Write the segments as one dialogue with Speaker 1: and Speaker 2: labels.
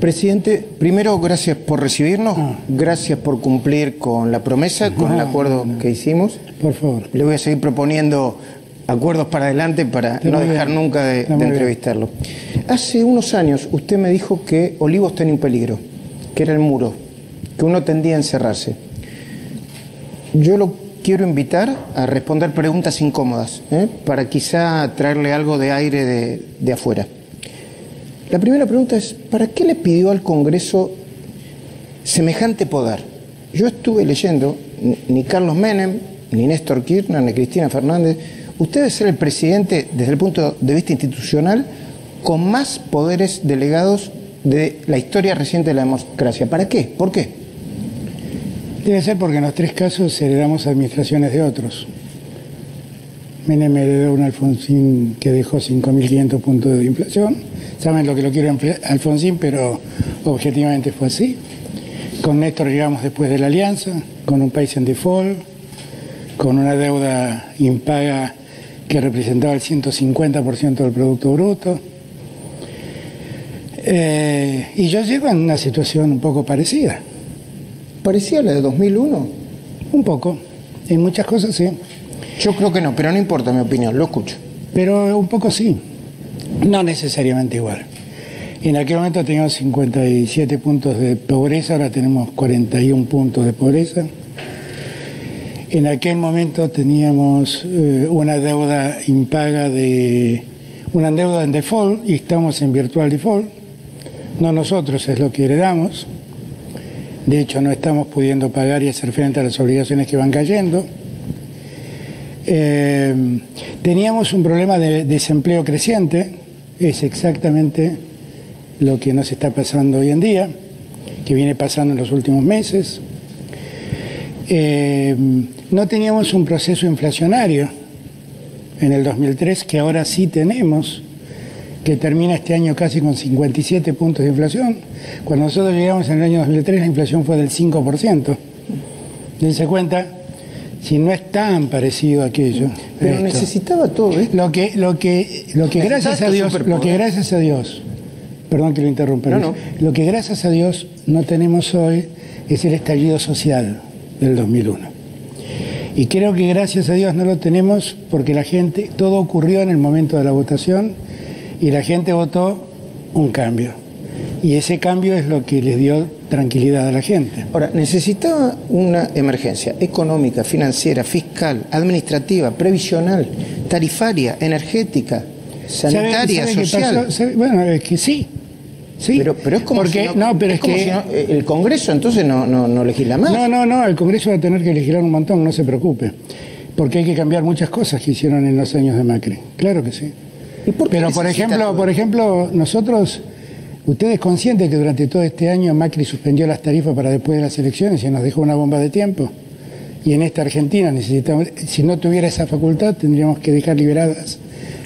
Speaker 1: Presidente, primero gracias por recibirnos, gracias por cumplir con la promesa, con el acuerdo que hicimos.
Speaker 2: Por favor.
Speaker 1: Le voy a seguir proponiendo acuerdos para adelante para no dejar nunca de entrevistarlo. Hace unos años usted me dijo que Olivos tenía un peligro, que era el muro, que uno tendía a encerrarse. Yo lo quiero invitar a responder preguntas incómodas, para quizá traerle algo de aire de afuera. La primera pregunta es, ¿para qué le pidió al Congreso semejante poder? Yo estuve leyendo, ni Carlos Menem, ni Néstor Kirchner, ni Cristina Fernández, usted debe ser el presidente, desde el punto de vista institucional, con más poderes delegados de la historia reciente de la democracia. ¿Para qué? ¿Por qué?
Speaker 2: Debe ser porque en los tres casos heredamos administraciones de otros. Menem heredó un Alfonsín que dejó 5.500 puntos de inflación. Saben lo que lo quiere Alfonsín, pero objetivamente fue así. Con Néstor llegamos después de la alianza, con un país en default, con una deuda impaga que representaba el 150% del Producto Bruto. Y yo llego en una situación un poco parecida.
Speaker 1: ¿Parecía a la de 2001?
Speaker 2: Un poco. En muchas cosas sí.
Speaker 1: Yo creo que no, pero no importa mi opinión, lo escucho.
Speaker 2: Pero un poco sí. No necesariamente igual. En aquel momento teníamos 57 puntos de pobreza, ahora tenemos 41 puntos de pobreza. En aquel momento teníamos una deuda impaga una deuda en default y estamos en virtual default. No nosotros, es lo que heredamos. De hecho, no estamos pudiendo pagar y hacer frente a las obligaciones que van cayendo. Teníamos un problema de desempleo creciente, es exactamente lo que nos está pasando hoy en día, que viene pasando en los últimos meses. No teníamos un proceso inflacionario en el 2003, que ahora sí tenemos, que termina este año casi con 57 puntos de inflación. Cuando nosotros llegamos en el año 2003, la inflación fue del 5%. Dense cuenta, si no es tan parecido a aquello.
Speaker 1: Pero necesitaba todo esto.
Speaker 2: Lo que gracias a Dios, perdón que lo interrumpa, lo que gracias a Dios no tenemos hoy es el estallido social del 2001. Y creo que gracias a Dios no lo tenemos porque todo ocurrió en el momento de la votación y la gente votó un cambio. Y ese cambio es lo que les dio tranquilidad a la gente.
Speaker 1: Ahora, necesitaba una emergencia económica, financiera, fiscal, administrativa, previsional, tarifaria, energética, sanitaria, social.
Speaker 2: Bueno, es que sí. Sí,
Speaker 1: pero es como
Speaker 2: porque,
Speaker 1: el Congreso entonces no legisla más.
Speaker 2: No, el Congreso va a tener que legislar un montón, no se preocupe. Porque hay que cambiar muchas cosas que hicieron en los años de Macri. Claro que sí. Pero por ejemplo, nosotros, usted es consciente que durante todo este año Macri suspendió las tarifas para después de las elecciones y nos dejó una bomba de tiempo. Y en esta Argentina necesitamos, si no tuviera esa facultad, tendríamos que dejar liberadas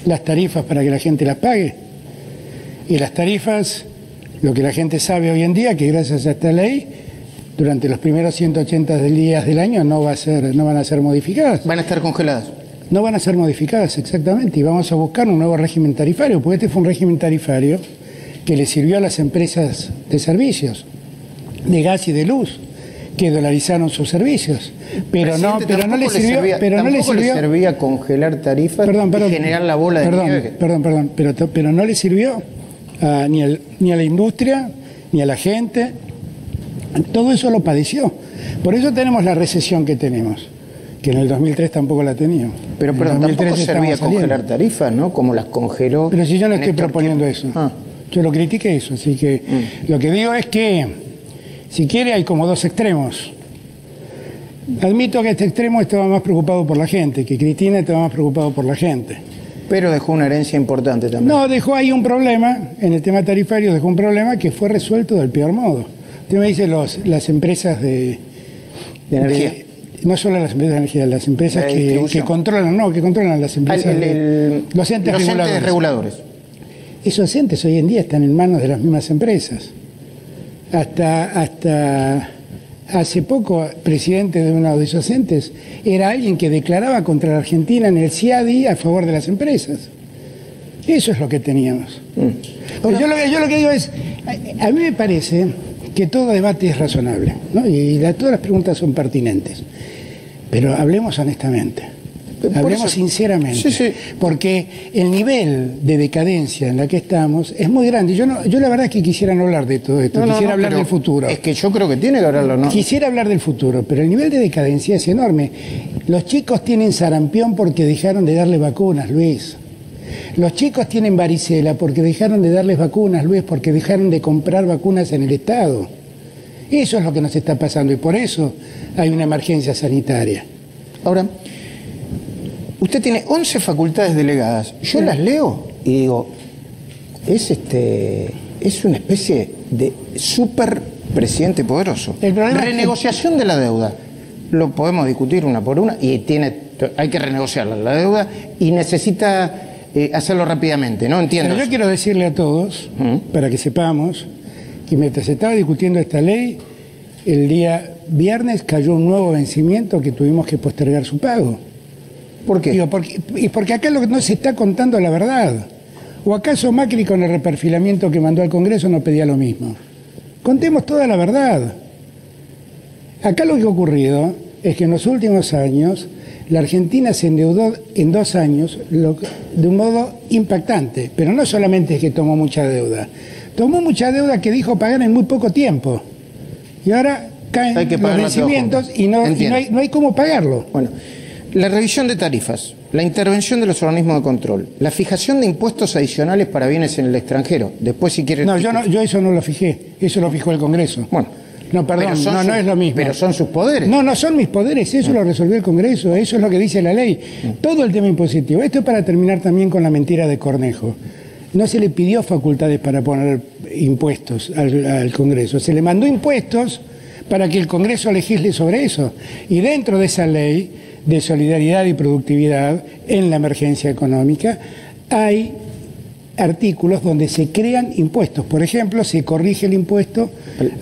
Speaker 2: las tarifas para que la gente las pague. Y las tarifas, lo que la gente sabe hoy en día, que gracias a esta ley, durante los primeros 180 días del año no van a ser modificadas.
Speaker 1: Van a estar congeladas.
Speaker 2: No van a ser modificadas, exactamente, y vamos a buscar un nuevo régimen tarifario, porque este fue un régimen tarifario que le sirvió a las empresas de servicios, de gas y de luz, que dolarizaron sus servicios. Pero no le
Speaker 1: servía congelar tarifas y generar la bola de nieve.
Speaker 2: Pero no le sirvió ni a la industria, ni a la gente. Todo eso lo padeció. Por eso tenemos la recesión que tenemos, que en el 2003 tampoco la teníamos.
Speaker 1: Pero tampoco servía congelar tarifas, ¿no? Como las congeló.
Speaker 2: Pero si yo no estoy proponiendo eso. Yo lo critiqué eso, así que lo que digo es que, si quiere, hay como dos extremos. Admito que este extremo estaba más preocupado por la gente, que Cristina estaba más preocupado por la gente.
Speaker 1: Pero dejó una herencia importante también.
Speaker 2: No, dejó ahí un problema, en el tema tarifario dejó un problema que fue resuelto del peor modo. Usted me dice las empresas de
Speaker 1: energía.
Speaker 2: No solo las empresas de energía, las empresas que controlan las empresas, los entes reguladores. Esos entes hoy en día están en manos de las mismas empresas. Hasta hace poco, presidente de uno de esos entes era alguien que declaraba contra la Argentina en el CIADI a favor de las empresas. Eso es lo que teníamos. Ahora, yo lo que digo es, a mí me parece que todo debate es razonable, ¿no? Y todas las preguntas son pertinentes. Pero hablemos honestamente, hablemos sinceramente, porque el nivel de decadencia en la que estamos es muy grande. Yo la verdad es que quisiera no hablar de todo esto, quisiera hablar del futuro.
Speaker 1: Es que yo creo que tiene que hablarlo, ¿no?
Speaker 2: Quisiera hablar del futuro, pero el nivel de decadencia es enorme. Los chicos tienen sarampión porque dejaron de darle vacunas, Luis. Los chicos tienen varicela porque dejaron de darles vacunas, Luis, porque dejaron de comprar vacunas en el Estado. Eso es lo que nos está pasando y por eso hay una emergencia sanitaria.
Speaker 1: Ahora, usted tiene 11 facultades delegadas. Yo las leo y digo, es una especie de super presidente poderoso.
Speaker 2: El problema
Speaker 1: renegociación de la deuda. Lo podemos discutir una por una y hay que renegociar la deuda y necesita hacerlo rápidamente, ¿no? Entiendo.
Speaker 2: Pero yo quiero decirle a todos, para que sepamos, que mientras se estaba discutiendo esta ley, el día viernes cayó un nuevo vencimiento que tuvimos que postergar su pago.
Speaker 1: ¿Por qué?
Speaker 2: Digo, porque acá lo que no se está contando la verdad. ¿O acaso Macri con el reperfilamiento que mandó al Congreso no pedía lo mismo? Contemos toda la verdad. Acá lo que ha ocurrido es que en los últimos años la Argentina se endeudó en 2 años de un modo impactante, pero no solamente es que tomó mucha deuda que dijo pagar en muy poco tiempo y ahora caen los vencimientos y no hay cómo pagarlo.
Speaker 1: Bueno, la revisión de tarifas, la intervención de los organismos de control, la fijación de impuestos adicionales para bienes en el extranjero. Después, si quieren...
Speaker 2: No, yo eso no lo fijé, eso lo fijó el Congreso.
Speaker 1: Bueno,
Speaker 2: no, perdón, no es lo mismo.
Speaker 1: Pero son sus poderes.
Speaker 2: No son mis poderes, eso lo resolvió el Congreso, eso es lo que dice la ley. Todo el tema impositivo. Esto es para terminar también con la mentira de Cornejo. No se le pidió facultades para poner impuestos al Congreso, se le mandó impuestos para que el Congreso legisle sobre eso. Y dentro de esa ley de solidaridad y productividad en la emergencia económica hay artículos donde se crean impuestos. Por ejemplo, se corrige el impuesto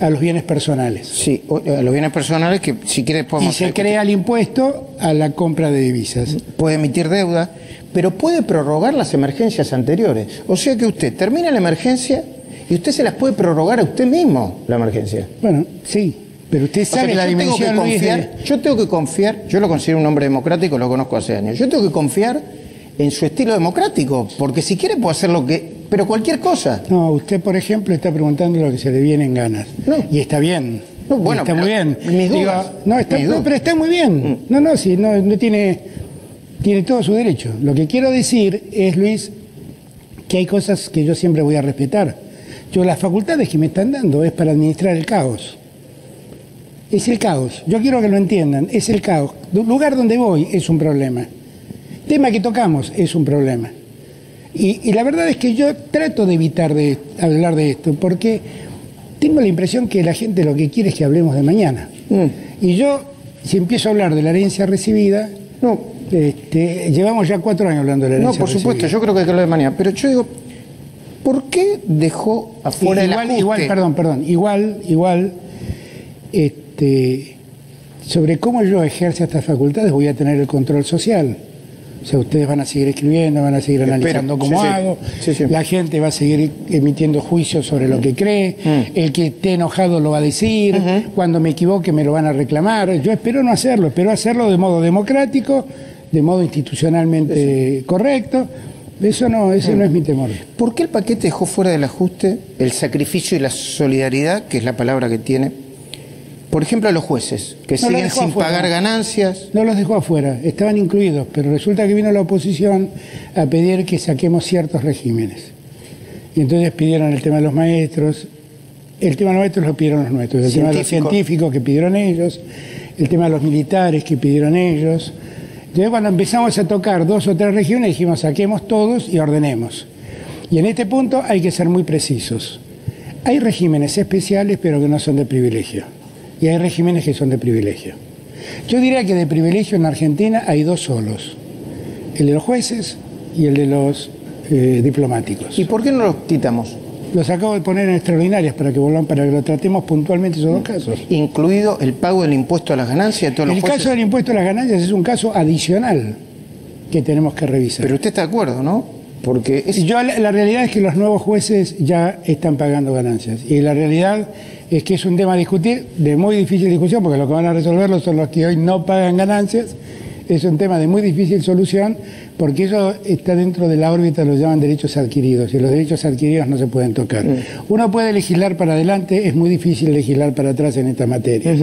Speaker 2: a los bienes personales.
Speaker 1: Sí, a los bienes personales que si quieres podemos...
Speaker 2: Y se crea el impuesto a la compra de divisas.
Speaker 1: Puede emitir deuda, pero puede prorrogar las emergencias anteriores. O sea que usted termina la emergencia y usted se las puede prorrogar a usted mismo, la emergencia.
Speaker 2: Bueno, sí, pero usted sabe la dimensión, Luis,
Speaker 1: Yo tengo que confiar, yo lo considero un hombre democrático, lo conozco hace años, yo tengo que confiar en su estilo democrático, porque si quiere puede hacer lo que... pero cualquier cosa.
Speaker 2: No, usted, por ejemplo, está preguntando lo que se le viene en ganas.
Speaker 1: No.
Speaker 2: Y está bien.
Speaker 1: No, bueno,
Speaker 2: está muy bien.
Speaker 1: Mis dudas.
Speaker 2: Pero está muy bien. No tiene todo su derecho. Lo que quiero decir es, Luis, que hay cosas que yo siempre voy a respetar. Las facultades que me están dando es para administrar el caos. Es el caos. Yo quiero que lo entiendan. Es el caos. El lugar donde voy es un problema. Tema que tocamos es un problema. Y la verdad es que yo trato de evitar de hablar de esto, porque tengo la impresión que la gente lo que quiere es que hablemos de mañana. Y yo, si empiezo a hablar de la herencia recibida, llevamos ya 4 años hablando de la herencia recibida.
Speaker 1: No, por supuesto, yo creo que hay que hablar de mañana. Pero yo digo, ¿por qué dejó afuera el ajuste?
Speaker 2: Igual, sobre cómo yo ejerzo estas facultades voy a tener el control social. O sea, ustedes van a seguir escribiendo, van a seguir analizando cómo hago, la gente va a seguir emitiendo juicios sobre lo que cree, el que esté enojado lo va a decir, cuando me equivoque me lo van a reclamar. Yo espero no hacerlo, espero hacerlo de modo democrático, de modo institucionalmente correcto. Ese no es mi temor.
Speaker 1: ¿Por qué el paquete dejó fuera del ajuste el sacrificio y la solidaridad, que es la palabra que tiene? Por ejemplo, a los jueces, que siguen sin pagar ganancias.
Speaker 2: No los dejó afuera, estaban incluidos, pero resulta que vino la oposición a pedir que saquemos ciertos regímenes. Y entonces pidieron el tema de los maestros, el tema de los maestros lo pidieron los nuestros, el tema de los científicos que pidieron ellos, el tema de los militares que pidieron ellos. Entonces cuando empezamos a tocar 2 o 3 regiones dijimos saquemos todos y ordenemos. Y en este punto hay que ser muy precisos. Hay regímenes especiales pero que no son de privilegio. Y hay regímenes que son de privilegio. Yo diría que de privilegio en Argentina hay 2 solos. El de los jueces y el de los diplomáticos.
Speaker 1: ¿Y por qué no los quitamos?
Speaker 2: Los acabo de poner en extraordinarias para que lo tratemos puntualmente esos 2 casos.
Speaker 1: ¿Incluido el pago del impuesto a las ganancias de todos los jueces?
Speaker 2: El caso del impuesto a las ganancias es un caso adicional que tenemos que revisar.
Speaker 1: Pero usted está de acuerdo, ¿no? Porque
Speaker 2: la realidad es que los nuevos jueces ya están pagando ganancias. Y la realidad es que es un tema a discutir, de muy difícil discusión, porque lo que van a resolverlo son los que hoy no pagan ganancias. Es un tema de muy difícil solución, porque eso está dentro de la órbita, lo llaman derechos adquiridos, y los derechos adquiridos no se pueden tocar. Uno puede legislar para adelante, es muy difícil legislar para atrás en esta materia.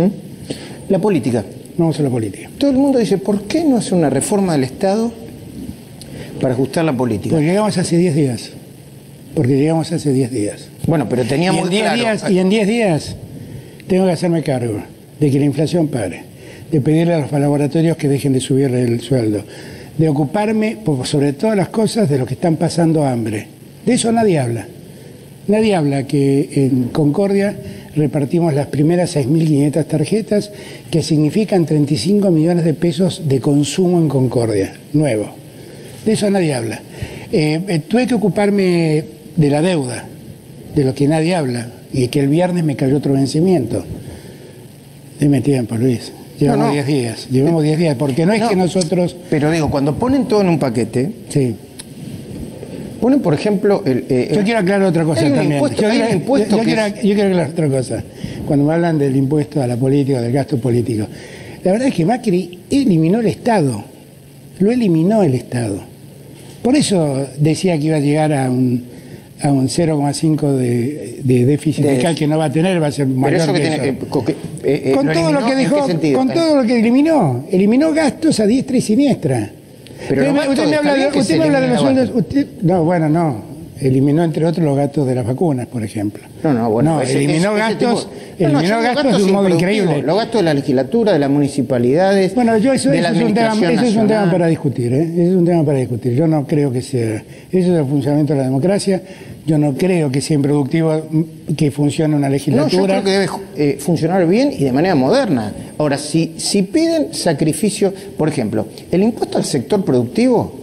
Speaker 1: La política.
Speaker 2: Vamos a la política.
Speaker 1: Todo el mundo dice, ¿por qué no hace una reforma del Estado para ajustar la política?
Speaker 2: Porque llegamos hace 10 días. Porque llegamos hace 10 días.
Speaker 1: Bueno, pero teníamos
Speaker 2: y en 10 días tengo que hacerme cargo de que la inflación pare, de pedirle a los laboratorios que dejen de subirle el sueldo, de ocuparme, sobre todas las cosas, de los que están pasando hambre. De eso nadie habla. Nadie habla que en Concordia repartimos las primeras 6.500 tarjetas, que significan 35 millones de pesos de consumo en Concordia, nuevo. De eso nadie habla. Tuve que ocuparme de la deuda, de lo que nadie habla, y que el viernes me cayó otro vencimiento. Deme tiempo, Luis. Llevamos 10 días. Llevamos 10 días, porque no es que nosotros...
Speaker 1: Pero digo, cuando ponen todo en un paquete...
Speaker 2: Sí.
Speaker 1: Ponen, por ejemplo...
Speaker 2: Yo quiero aclarar otra cosa también. Yo quiero aclarar otra cosa. Cuando me hablan del impuesto a la política, del gasto político. La verdad es que Macri eliminó el Estado. Lo eliminó el Estado. Por eso decía que iba a llegar a un 0,5 de déficit fiscal que no va a tener, va a ser mayor que eso. Con todo lo que dejó, con todo lo que eliminó gastos a diestra y siniestra.
Speaker 1: Pero
Speaker 2: usted me habla de los sueldos. Eliminó, entre otros, los gastos de las vacunas, por ejemplo. Eliminó gastos de un modo increíble.
Speaker 1: Los gastos de la legislatura, de las municipalidades.
Speaker 2: Bueno, eso es un tema para discutir. Es un tema para discutir. Yo no creo que sea. Eso es el funcionamiento de la democracia. Yo no creo que sea improductivo que funcione una legislatura.
Speaker 1: Yo creo que debe funcionar bien y de manera moderna. Ahora, si piden sacrificio, por ejemplo, el impuesto al sector productivo,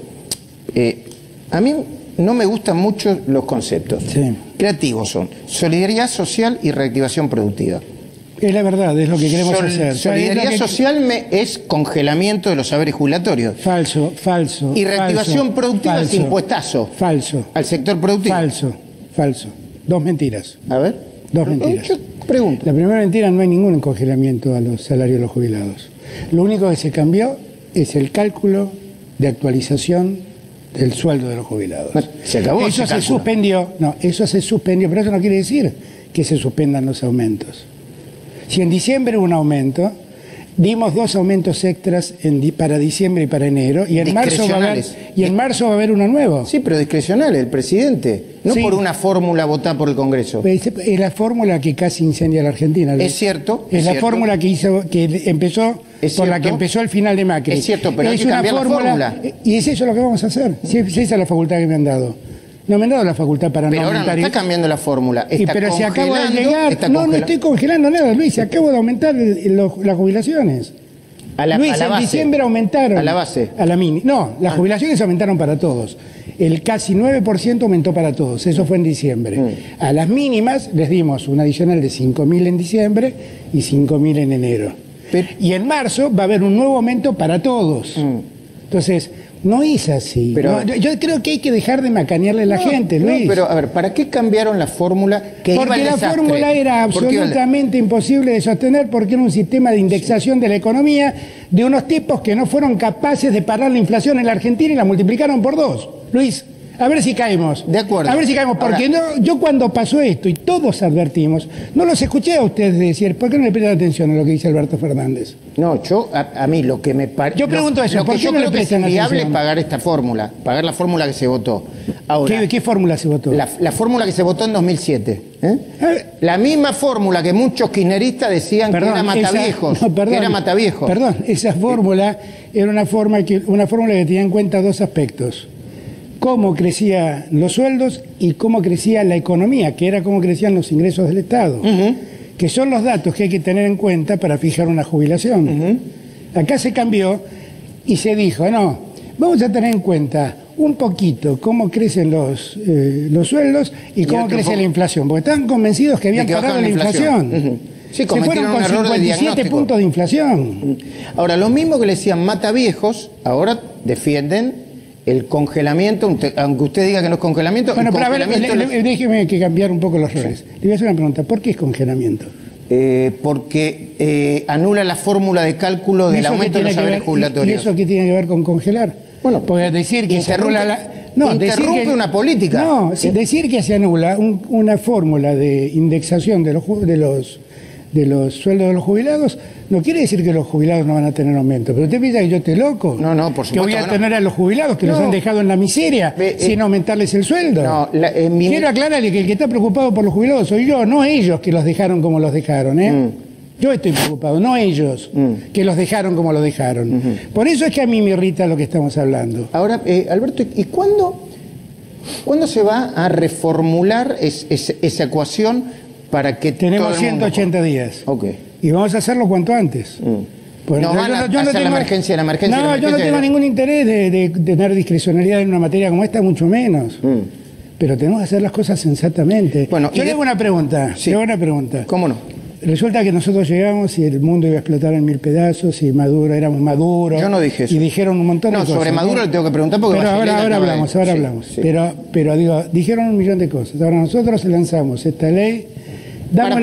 Speaker 1: a mí no me gustan mucho los conceptos.
Speaker 2: Sí.
Speaker 1: Creativos son solidaridad social y reactivación productiva.
Speaker 2: Es la verdad, es lo que queremos hacer.
Speaker 1: Solidaridad social es congelamiento de los saberes jubilatorios.
Speaker 2: Falso.
Speaker 1: Y reactivación productiva es impuestazo.
Speaker 2: Falso.
Speaker 1: Al sector productivo.
Speaker 2: Falso. Dos mentiras.
Speaker 1: A ver.
Speaker 2: Dos mentiras.
Speaker 1: Yo pregunto.
Speaker 2: La primera mentira, no hay ningún congelamiento a los salarios de los jubilados. Lo único que se cambió es el cálculo de actualización del sueldo de los jubilados.
Speaker 1: Se acabó.
Speaker 2: Eso se suspendió. No, eso se suspendió, pero eso no quiere decir que se suspendan los aumentos. Si en diciembre hubo un aumento, dimos 2 aumentos extras para diciembre y para enero, y en marzo va a haber uno nuevo.
Speaker 1: Sí, pero discrecional, el presidente, no por una fórmula votada por el Congreso.
Speaker 2: Es la fórmula que casi incendia la Argentina.
Speaker 1: Es cierto.
Speaker 2: Es la fórmula que empezó, por la que empezó el final de Macri.
Speaker 1: Es cierto, pero hay que cambiar la fórmula.
Speaker 2: Y es eso lo que vamos a hacer. Si esa es la facultad que me han dado. No me han dado la facultad para
Speaker 1: pero
Speaker 2: no aumentar.
Speaker 1: Pero ahora no está cambiando la fórmula.
Speaker 2: Pero si acabo de llegar... No estoy congelando nada, Luis. Acabo de aumentar las jubilaciones. Luis, en diciembre aumentaron.
Speaker 1: A la base.
Speaker 2: A la mini. No, las jubilaciones aumentaron para todos. El casi 9% aumentó para todos. Eso fue en diciembre. A las mínimas les dimos un adicional de 5.000 en diciembre y 5.000 en enero. Y en marzo va a haber un nuevo aumento para todos. Entonces... No es así. Pero, yo creo que hay que dejar de macanearle a la gente, Luis.
Speaker 1: Pero, a ver, ¿para qué cambiaron la fórmula que iba al desastre?
Speaker 2: Porque la fórmula era absolutamente imposible de sostener, porque era un sistema de indexación de la economía de unos tipos que no fueron capaces de parar la inflación en la Argentina y la multiplicaron por 2. Luis, a ver si caemos.
Speaker 1: De acuerdo.
Speaker 2: A ver si caemos, porque yo cuando pasó esto, y todos advertimos, no los escuché a ustedes decir, ¿por qué no le prestan atención a lo que dice Alberto Fernández?
Speaker 1: No, a mí lo que me parece...
Speaker 2: Yo pregunto eso, ¿por qué no le prestan atención?
Speaker 1: Lo que yo creo que es inviable es pagar esta fórmula, pagar la fórmula que se votó. Ahora,
Speaker 2: ¿Qué fórmula se votó?
Speaker 1: La fórmula que se votó en 2007. La misma fórmula que muchos kirchneristas decían que era mataviejos.
Speaker 2: Perdón, esa fórmula era una fórmula que tenía en cuenta 2 aspectos. Cómo crecían los sueldos y cómo crecía la economía, que era cómo crecían los ingresos del Estado, que son los datos que hay que tener en cuenta para fijar una jubilación. Acá se cambió y se dijo, no, vamos a tener en cuenta un poquito cómo crecen los sueldos y cómo crece la inflación, porque estaban convencidos que habían parado la inflación.
Speaker 1: Sí,
Speaker 2: se fueron con 57 puntos de inflación.
Speaker 1: Ahora, lo mismo que le decían mataviejos, ahora defienden el congelamiento, aunque usted diga que no es congelamiento...
Speaker 2: Bueno, pero a ver, déjeme que cambiar un poco los roles. Le voy a hacer una pregunta, ¿por qué es congelamiento?
Speaker 1: Porque anula la fórmula de cálculo del aumento de los saberes jubilatorios.
Speaker 2: ¿Y eso qué tiene que ver con congelar?
Speaker 1: Bueno,
Speaker 2: porque decir que se anula la...
Speaker 1: No, interrumpe una política.
Speaker 2: No, decir que se anula una fórmula de indexación de los sueldos de los jubilados no quiere decir que los jubilados no van a tener aumento. Pero usted piensa que yo estoy loco.
Speaker 1: No, por supuesto.
Speaker 2: Que voy a tener a los jubilados que los han dejado en la miseria sin aumentarles el sueldo. Quiero aclararle que el que está preocupado por los jubilados soy yo, no ellos que los dejaron como los dejaron, Yo estoy preocupado, no ellos, que los dejaron como los dejaron. Por eso es que a mí me irrita lo que estamos hablando.
Speaker 1: Ahora, Alberto, ¿y cuándo se va a reformular esa ecuación para que
Speaker 2: tenemos 180 días?
Speaker 1: Ok.
Speaker 2: Y vamos a hacerlo cuanto antes.
Speaker 1: Pues no van a hacer la emergencia.
Speaker 2: No, yo no tengo ningún interés de tener discrecionalidad en una materia como esta, mucho menos. Pero tenemos que hacer las cosas sensatamente.
Speaker 1: Bueno,
Speaker 2: yo le hago una pregunta.
Speaker 1: Sí.
Speaker 2: Le hago una pregunta.
Speaker 1: ¿Cómo no?
Speaker 2: Resulta que nosotros llegamos y el mundo iba a explotar en 1000 pedazos y Maduro, éramos Maduro.
Speaker 1: Yo no dije eso.
Speaker 2: Y dijeron un montón de cosas.
Speaker 1: Sobre Maduro le tengo que preguntar porque...
Speaker 2: Pero ahora hablamos. Sí. Pero digo, dijeron un millón de cosas. Ahora nosotros lanzamos esta ley, damos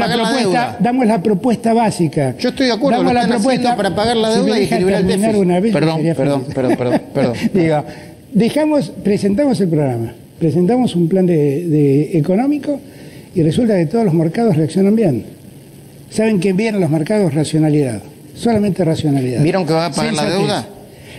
Speaker 2: la propuesta básica.
Speaker 1: Yo estoy de acuerdo, lo están haciendo para pagar la deuda y equilibrar el déficit. Perdón.
Speaker 2: Digo, presentamos el programa, presentamos un plan económico y resulta que todos los mercados reaccionan bien. ¿Saben qué vienen los mercados? Racionalidad. Solamente racionalidad.
Speaker 1: ¿Vieron que va a pagar la deuda?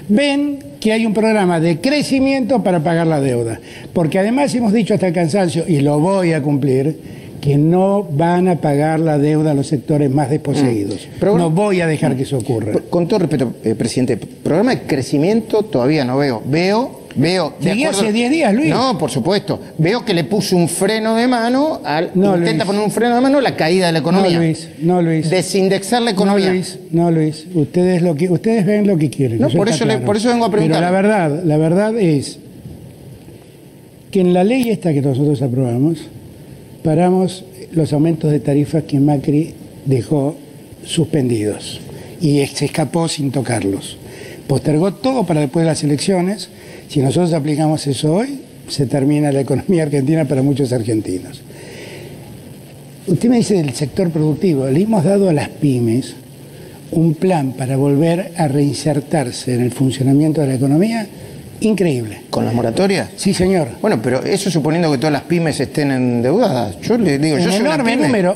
Speaker 2: Ven que hay un programa de crecimiento para pagar la deuda. Porque además hemos dicho hasta el cansancio, y lo voy a cumplir, que no van a pagar la deuda a los sectores más desposeídos. No voy a dejar que eso ocurra.
Speaker 1: Con todo respeto, presidente, programa de crecimiento todavía no veo. Veo.
Speaker 2: Llegué hace 10 días, Luis.
Speaker 1: No, por supuesto. Veo que le puso un freno de mano, intenta poner un freno de mano a la caída de la economía.
Speaker 2: No, Luis.
Speaker 1: Desindexar la economía.
Speaker 2: No, Luis. Ustedes ven lo que quieren.
Speaker 1: No, por eso vengo a preguntar.
Speaker 2: Pero la verdad es que en la ley esta que nosotros aprobamos, paramos los aumentos de tarifas que Macri dejó suspendidos y se escapó sin tocarlos. Postergó todo para después de las elecciones. Si nosotros aplicamos eso hoy, se termina la economía argentina para muchos argentinos. Usted me dice del sector productivo. Le hemos dado a las pymes un plan para volver a reinsertarse en el funcionamiento de la economía increíble.
Speaker 1: ¿Con las moratorias?
Speaker 2: Sí, señor.
Speaker 1: Bueno, pero eso suponiendo que todas las pymes estén endeudadas. Yo le digo,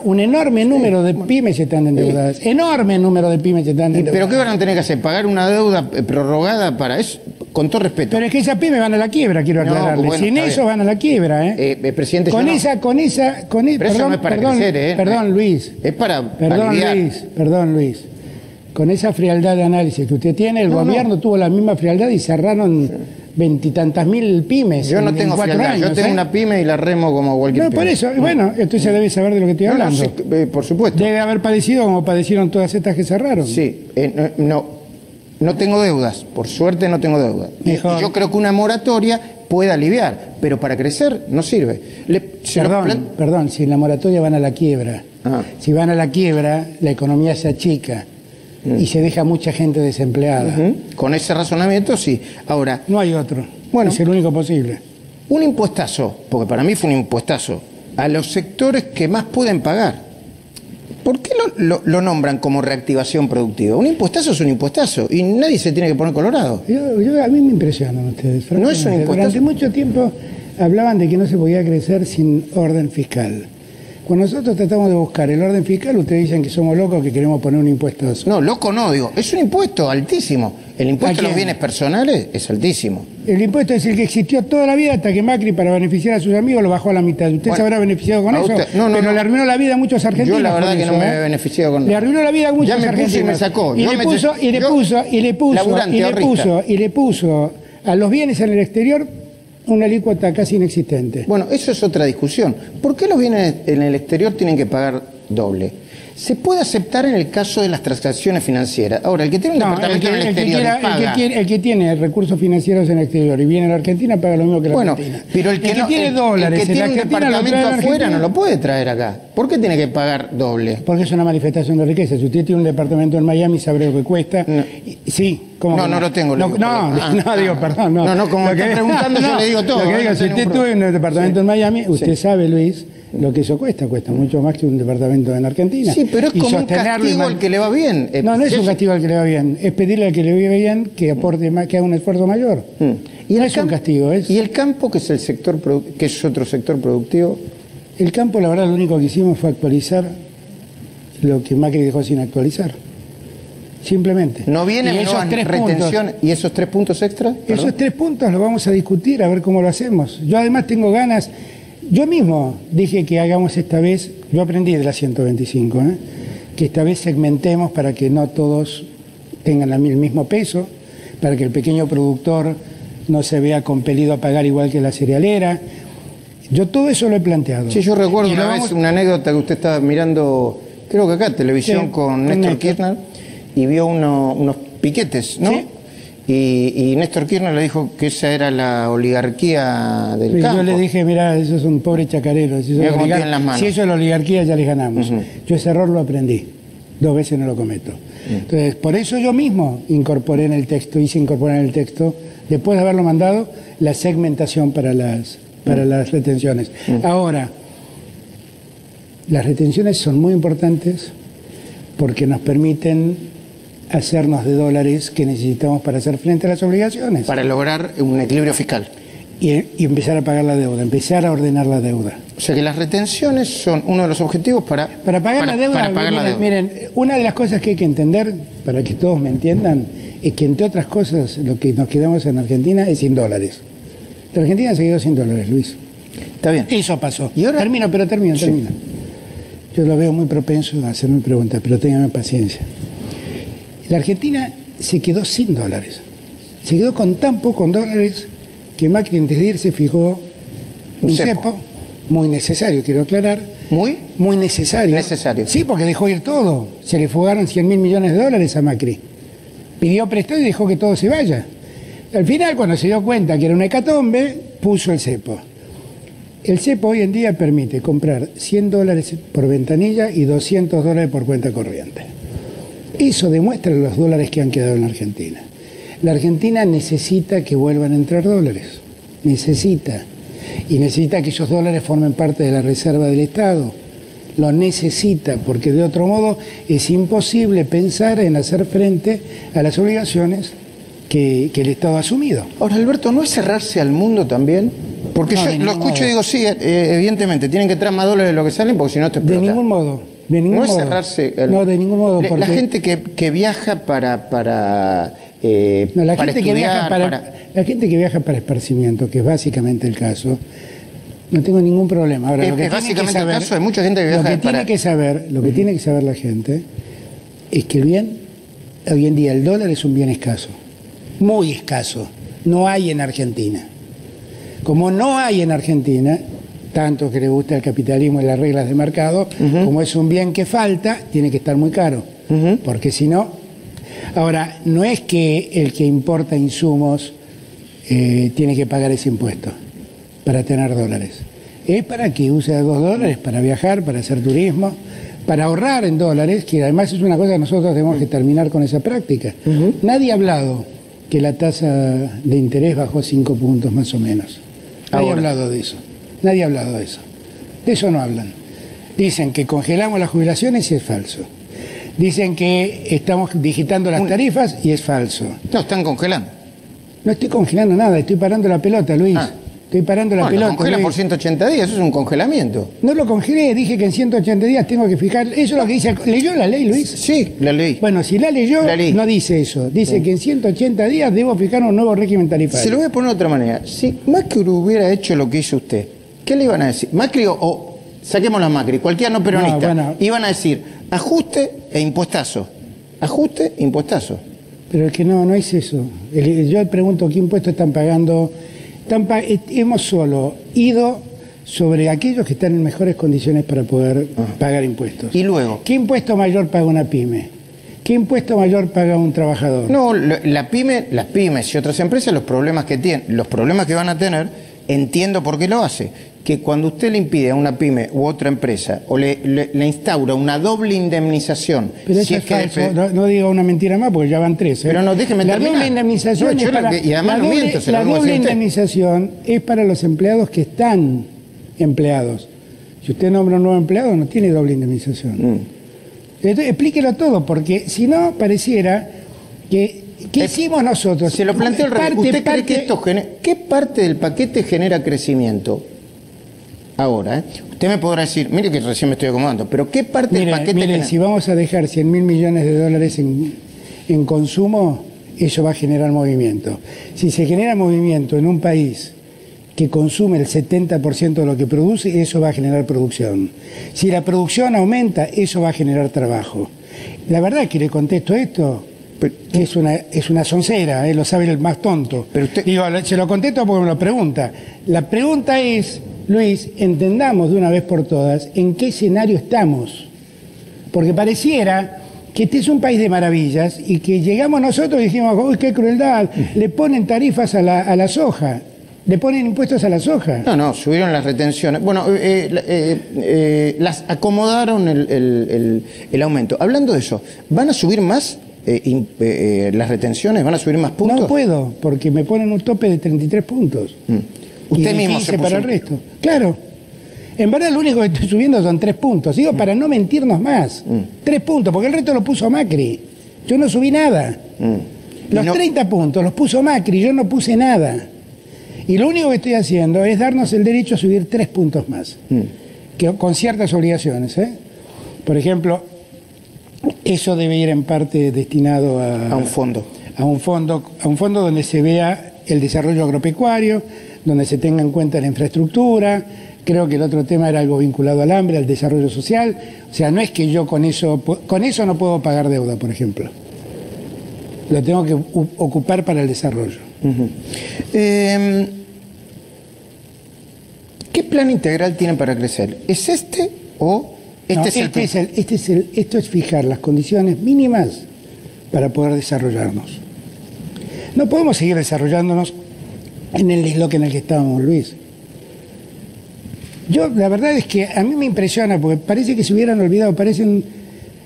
Speaker 2: un enorme número de pymes están endeudadas. Enorme número de pymes están endeudadas.
Speaker 1: ¿Pero qué van a tener que hacer? ¿Pagar una deuda prorrogada para eso? Con todo respeto.
Speaker 2: Pero es que esas pymes van a la quiebra, quiero aclararle. Bueno, sin eso van a la quiebra,
Speaker 1: presidente,
Speaker 2: Pero eso no es para crecer,
Speaker 1: Perdón,
Speaker 2: Luis.
Speaker 1: Es para aliviar.
Speaker 2: Perdón, Luis. Con esa frialdad de análisis que usted tiene, el gobierno tuvo la misma frialdad y cerraron 20 y tantas mil pymes.
Speaker 1: Yo no tengo frialdad, yo tengo una pyme y la remo como cualquier pyme.
Speaker 2: Por eso, bueno, entonces debe saber de lo que estoy hablando.
Speaker 1: Sí, por supuesto.
Speaker 2: Debe haber padecido como padecieron todas estas que cerraron.
Speaker 1: Sí, no tengo deudas, por suerte no tengo deudas. Y yo creo que una moratoria puede aliviar, pero para crecer no sirve.
Speaker 2: Perdón, si en la moratoria van a la quiebra, si van a la quiebra, la economía se achica. Y se deja mucha gente desempleada.
Speaker 1: Con ese razonamiento, sí. Ahora,
Speaker 2: no hay otro.
Speaker 1: Bueno,
Speaker 2: es el único posible.
Speaker 1: Un impuestazo, porque para mí fue un impuestazo, a los sectores que más pueden pagar. ¿Por qué lo nombran como reactivación productiva? Un impuestazo es un impuestazo y nadie se tiene que poner colorado.
Speaker 2: A mí me impresionan ustedes.
Speaker 1: No es un impuestazo.
Speaker 2: Durante mucho tiempo hablaban de que no se podía crecer sin orden fiscal. Cuando nosotros tratamos de buscar el orden fiscal, ustedes dicen que somos locos, que queremos poner un impuesto a eso.
Speaker 1: No, loco no, digo, es un impuesto altísimo. El impuesto a los bienes personales es altísimo.
Speaker 2: El impuesto es el que existió toda la vida hasta que Macri, para beneficiar a sus amigos, lo bajó a la mitad. ¿Usted se habrá beneficiado con eso?
Speaker 1: No,
Speaker 2: pero le arruinó la vida a muchos argentinos.
Speaker 1: Yo la verdad que no me he beneficiado con eso.
Speaker 2: Le arruinó la vida a muchos argentinos.
Speaker 1: Y me sacó.
Speaker 2: Y le puso a los bienes en el exterior una alícuota casi inexistente.
Speaker 1: Bueno, eso es otra discusión. ¿Por qué los bienes en el exterior tienen que pagar doble? Se puede aceptar en el caso de las transacciones financieras. Ahora, el que tiene un departamento en el exterior paga...
Speaker 2: El que tiene recursos financieros en el exterior y viene a la Argentina paga lo mismo que la Argentina.
Speaker 1: Pero el que tiene dólares, el que tiene un departamento afuera no lo puede traer acá. ¿Por qué tiene que pagar doble?
Speaker 2: Porque es una manifestación de riqueza. Si usted tiene un departamento en Miami, sabe lo que cuesta. Sí, ¿cómo
Speaker 1: no, no lo tengo.
Speaker 2: No, digo, perdón.
Speaker 1: No, como me está preguntando, yo le digo todo.
Speaker 2: Lo que digo, si usted estuvo en el departamento en Miami, usted sabe, Luis, lo que eso cuesta mucho más que un departamento en Argentina.
Speaker 1: Sí, pero es como un castigo al que le va bien.
Speaker 2: No es un castigo al que le va bien, es pedirle al que le va bien que aporte más, que haga un esfuerzo mayor.
Speaker 1: Y
Speaker 2: no es un castigo, es...
Speaker 1: ¿Y el campo, que es el sector que es otro sector productivo?
Speaker 2: El campo, la verdad, lo único que hicimos fue actualizar lo que Macri dejó sin actualizar. Simplemente.
Speaker 1: ¿No vienen retención y esos 3 puntos extra?
Speaker 2: Esos 3 puntos los vamos a discutir, a ver cómo lo hacemos. Yo además tengo ganas, yo mismo dije que hagamos esta vez, yo aprendí de la 125, que esta vez segmentemos para que no todos tengan el mismo peso, para que el pequeño productor no se vea compelido a pagar igual que la cerealera. Yo todo eso lo he planteado.
Speaker 1: Sí, yo recuerdo una anécdota que usted estaba mirando, creo que acá, televisión, con Néstor Kirchner, y vio unos piquetes, ¿no?
Speaker 2: Sí.
Speaker 1: Y Néstor Kirchner le dijo que esa era la oligarquía del campo.
Speaker 2: Yo le dije, mira, eso es un pobre chacarero. Si eso es la oligarquía, ya les ganamos. Yo ese error lo aprendí. 2 veces no lo cometo. Entonces, por eso yo mismo incorporé en el texto, después de haberlo mandado, la segmentación para las retenciones. Ahora, las retenciones son muy importantes porque nos permiten hacernos de dólares que necesitamos para hacer frente a las obligaciones.
Speaker 1: Para lograr un equilibrio fiscal.
Speaker 2: Y empezar a pagar la deuda, empezar a ordenar la deuda.
Speaker 1: O sea que las retenciones son uno de los objetivos para
Speaker 2: pagar la deuda.
Speaker 1: Para pagar la deuda.
Speaker 2: Miren, una de las cosas que hay que entender, para que todos me entiendan, es que entre otras cosas lo que nos quedamos en Argentina es sin dólares. La Argentina se quedó sin dólares, Luis.
Speaker 1: Está bien.
Speaker 2: Eso pasó.
Speaker 1: ¿Y ahora?
Speaker 2: Termino.
Speaker 1: Sí.
Speaker 2: Yo lo veo muy propenso a hacerme preguntas, pero ténganme paciencia. La Argentina se quedó sin dólares. Se quedó con tan pocos dólares que Macri antes de irse fijó un cepo muy necesario, quiero aclarar. Muy necesario.
Speaker 1: Necesario.
Speaker 2: Sí, porque dejó ir todo. Se le fugaron 100.000 millones de dólares a Macri. Pidió prestado y dejó que todo se vaya. Al final, cuando se dio cuenta que era una hecatombe, puso el cepo. El cepo hoy en día permite comprar $100 por ventanilla y $200 por cuenta corriente. Eso demuestra los dólares que han quedado en la Argentina. La Argentina necesita que vuelvan a entrar dólares. Necesita. Y necesita que esos dólares formen parte de la reserva del Estado. Lo necesita, porque de otro modo es imposible pensar en hacer frente a las obligaciones que el Estado ha asumido.
Speaker 1: Ahora, Alberto, ¿no es cerrarse al mundo también? Porque yo lo escucho y digo, sí, evidentemente, tienen que traer más dólares de lo que salen, porque si no te explota.
Speaker 2: De ningún modo.
Speaker 1: No es cerrarse.
Speaker 2: No, de ningún modo.
Speaker 1: La gente que viaja para
Speaker 2: la gente que viaja para esparcimiento, que es básicamente el caso, no tengo ningún problema. Ahora, lo que
Speaker 1: básicamente el caso, hay mucha gente que viaja
Speaker 2: lo que tiene que saber la gente es que hoy en día el dólar es un bien escaso, muy escaso. No hay en Argentina. Como no hay en Argentina, tanto que le gusta el capitalismo y las reglas de mercado, como es un bien que falta, tiene que estar muy caro. Porque si no... Ahora, no es que el que importa insumos tiene que pagar ese impuesto para tener dólares. Es para que use $2 para viajar, para hacer turismo, para ahorrar en dólares, que además es una cosa que nosotros tenemos que terminar con esa práctica. Nadie ha hablado que la tasa de interés bajó 5 puntos más o menos. Nadie ha hablado de eso. Nadie ha hablado de eso. De eso no hablan. Dicen que congelamos las jubilaciones y es falso. Dicen que estamos digitando las tarifas y es falso.
Speaker 1: No, están congelando.
Speaker 2: No estoy congelando nada, estoy parando la pelota, Luis. Estoy parando la pelota.
Speaker 1: Lo congela por 180 días, eso es un congelamiento.
Speaker 2: No lo congelé, dije que en 180 días tengo que fijar. Eso es lo que dice. ¿Leyó la ley, Luis?
Speaker 1: Sí, la ley.
Speaker 2: Bueno, si la leyó, no dice eso. Dice que en 180 días debo fijar un nuevo régimen tarifario.
Speaker 1: Se lo voy a poner de otra manera. Si Macri hubiera hecho lo que hizo usted, ¿qué le iban a decir? Macri o saquemos a Macri, cualquier no peronista, iban a decir ajuste e impuestazo. Ajuste e impuestazo.
Speaker 2: Pero es que no es eso. Yo pregunto qué impuestos están pagando. Hemos solo ido sobre aquellos que están en mejores condiciones para poder pagar impuestos.
Speaker 1: ¿Y luego?
Speaker 2: ¿Qué impuesto mayor paga una pyme? ¿Qué impuesto mayor paga un trabajador?
Speaker 1: No, las pymes y otras empresas, los problemas que tienen, los problemas que van a tener, entiendo por qué lo hace. que cuando usted le impide a una pyme u otra empresa o le instaura una doble indemnización...
Speaker 2: Pero eso es falso, no diga una mentira más porque ya van 13.
Speaker 1: Pero no, déjeme terminar.
Speaker 2: La doble indemnización es para...
Speaker 1: Y además no miento,
Speaker 2: la doble indemnización es para los empleados que están empleados. Si usted nombra un nuevo empleado, no tiene doble indemnización. Entonces, explíquelo todo, porque si no, pareciera que... ¿Qué hicimos nosotros?
Speaker 1: Se lo planteo al revés. ¿Usted cree que esto qué parte del paquete genera crecimiento? Ahora, usted me podrá decir, mire que recién me estoy acomodando, pero ¿qué parte del paquete
Speaker 2: genera? Si vamos a dejar 100.000 millones de dólares en consumo, eso va a generar movimiento. Si se genera movimiento en un país que consume el 70% de lo que produce, eso va a generar producción. Si la producción aumenta, eso va a generar trabajo. La verdad que le contesto esto, que es una soncera, lo sabe el más tonto. Pero usted... Digo, se lo contesto porque me lo pregunta. La pregunta es, Luis, entendamos de una vez por todas en qué escenario estamos. Porque pareciera que este es un país de maravillas y que llegamos nosotros y dijimos, uy, qué crueldad, le ponen tarifas a la soja. ¿Le ponen impuestos a la soja?
Speaker 1: No, subieron las retenciones. Bueno, las acomodaron el aumento. Hablando de eso, ¿van a subir más las retenciones? ¿Van a subir más puntos?
Speaker 2: No puedo, porque me ponen un tope de 33 puntos.
Speaker 1: Usted
Speaker 2: y
Speaker 1: mismo
Speaker 2: 15 para el resto. Claro. En verdad lo único que estoy subiendo son 3 puntos. Digo, para no mentirnos más. 3 puntos, porque el resto lo puso Macri. Yo no subí nada. Los 30 puntos los puso Macri, yo no puse nada. Y lo único que estoy haciendo es darnos el derecho a subir 3 puntos más, que, con ciertas obligaciones. Por ejemplo, eso debe ir en parte destinado a un fondo. A un fondo donde se vea el desarrollo agropecuario, donde se tenga en cuenta la infraestructura. Creo que el otro tema era algo vinculado al hambre, al desarrollo social. O sea, no es que yo con eso no puedo pagar deuda, por ejemplo. Lo tengo que ocupar para el desarrollo.
Speaker 1: ¿Qué plan integral tienen para crecer? ¿Es este o
Speaker 2: esto es fijar las condiciones mínimas para poder desarrollarnos? No podemos seguir desarrollándonos en el isloque en el que estábamos, Luis. La verdad es que a mí me impresiona porque parece que se hubieran olvidado,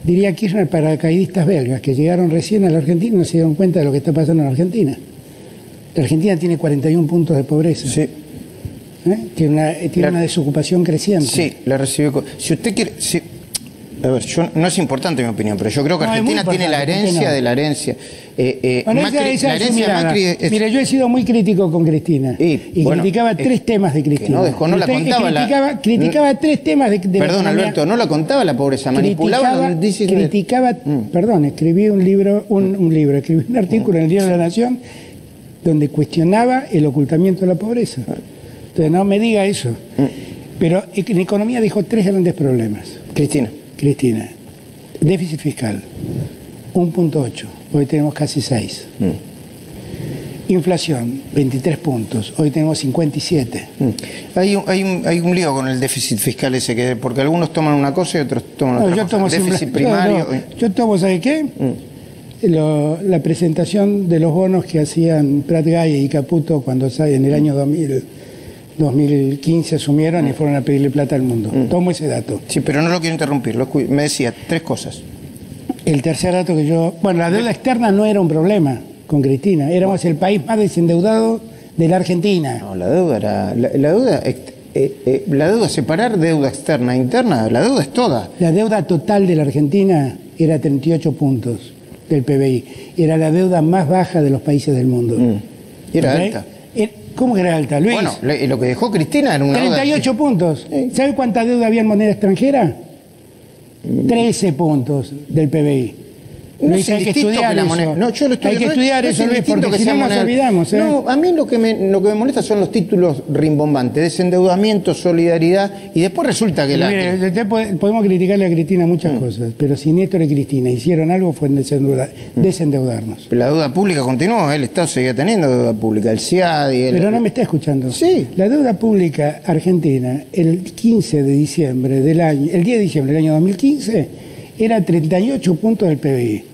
Speaker 2: diría Kirchner, paracaidistas belgas que llegaron recién a la Argentina y no se dieron cuenta de lo que está pasando en la Argentina. La Argentina tiene 41 puntos de pobreza. Sí. Tiene una desocupación creciente.
Speaker 1: Sí, la recibió. Si usted quiere... A ver, no es importante mi opinión, pero yo creo que Argentina tiene la herencia de la herencia.
Speaker 2: Mire, yo he sido muy crítico con Cristina y criticaba 3 temas de Cristina.
Speaker 1: No la contaba.
Speaker 2: Criticaba 3 temas de
Speaker 1: Perdón, Alberto, no la contaba la pobreza, manipulaba.
Speaker 2: Escribí escribí un artículo en el Diario de la Nación donde cuestionaba el ocultamiento de la pobreza. Entonces, no me diga eso. Pero en economía dijo 3 grandes problemas. Cristina, déficit fiscal, 1.8, hoy tenemos casi 6. Inflación, 23 puntos, hoy tenemos 57.
Speaker 1: Hay un lío con el déficit fiscal ese, porque algunos toman una cosa y otros toman otra cosa. Déficit primario.
Speaker 2: Yo tomo, ¿sabe qué? La presentación de los bonos que hacían Prat Gay y Caputo cuando en el año 2015 asumieron y fueron a pedirle plata al mundo. Tomo ese dato.
Speaker 1: Sí, pero no lo quiero interrumpir. Me decía 3 cosas.
Speaker 2: El tercer dato que yo... Bueno, la deuda externa no era un problema con Cristina. Éramos el país más desendeudado de la Argentina.
Speaker 1: No, la deuda era... La deuda, separar deuda externa e interna, la deuda es toda.
Speaker 2: La deuda total de la Argentina era 38 puntos del PBI. Era la deuda más baja de los países del mundo.
Speaker 1: Y era alta.
Speaker 2: ¿Cómo que era alta, Luis?
Speaker 1: Bueno, lo que dejó Cristina era una
Speaker 2: 38 puntos. ¿Sabe cuánta deuda había en moneda extranjera? 13 puntos del PBI.
Speaker 1: No es hay que estudiar
Speaker 2: que la
Speaker 1: moneda. No, yo lo estoy
Speaker 2: Hay que estudiar eso, Luis, porque si no nos olvidamos.
Speaker 1: No, a mí lo que me molesta son los títulos rimbombantes, desendeudamiento, solidaridad, y después resulta que
Speaker 2: podemos criticarle a Cristina muchas cosas, pero si Néstor y Cristina hicieron algo fue desendeudarnos.
Speaker 1: Pero la deuda pública continuó, el Estado seguía teniendo deuda pública, el CIADI...
Speaker 2: Pero no me está escuchando.
Speaker 1: Sí.
Speaker 2: La deuda pública argentina, el 10 de diciembre del año 2015... era 38 puntos del PBI.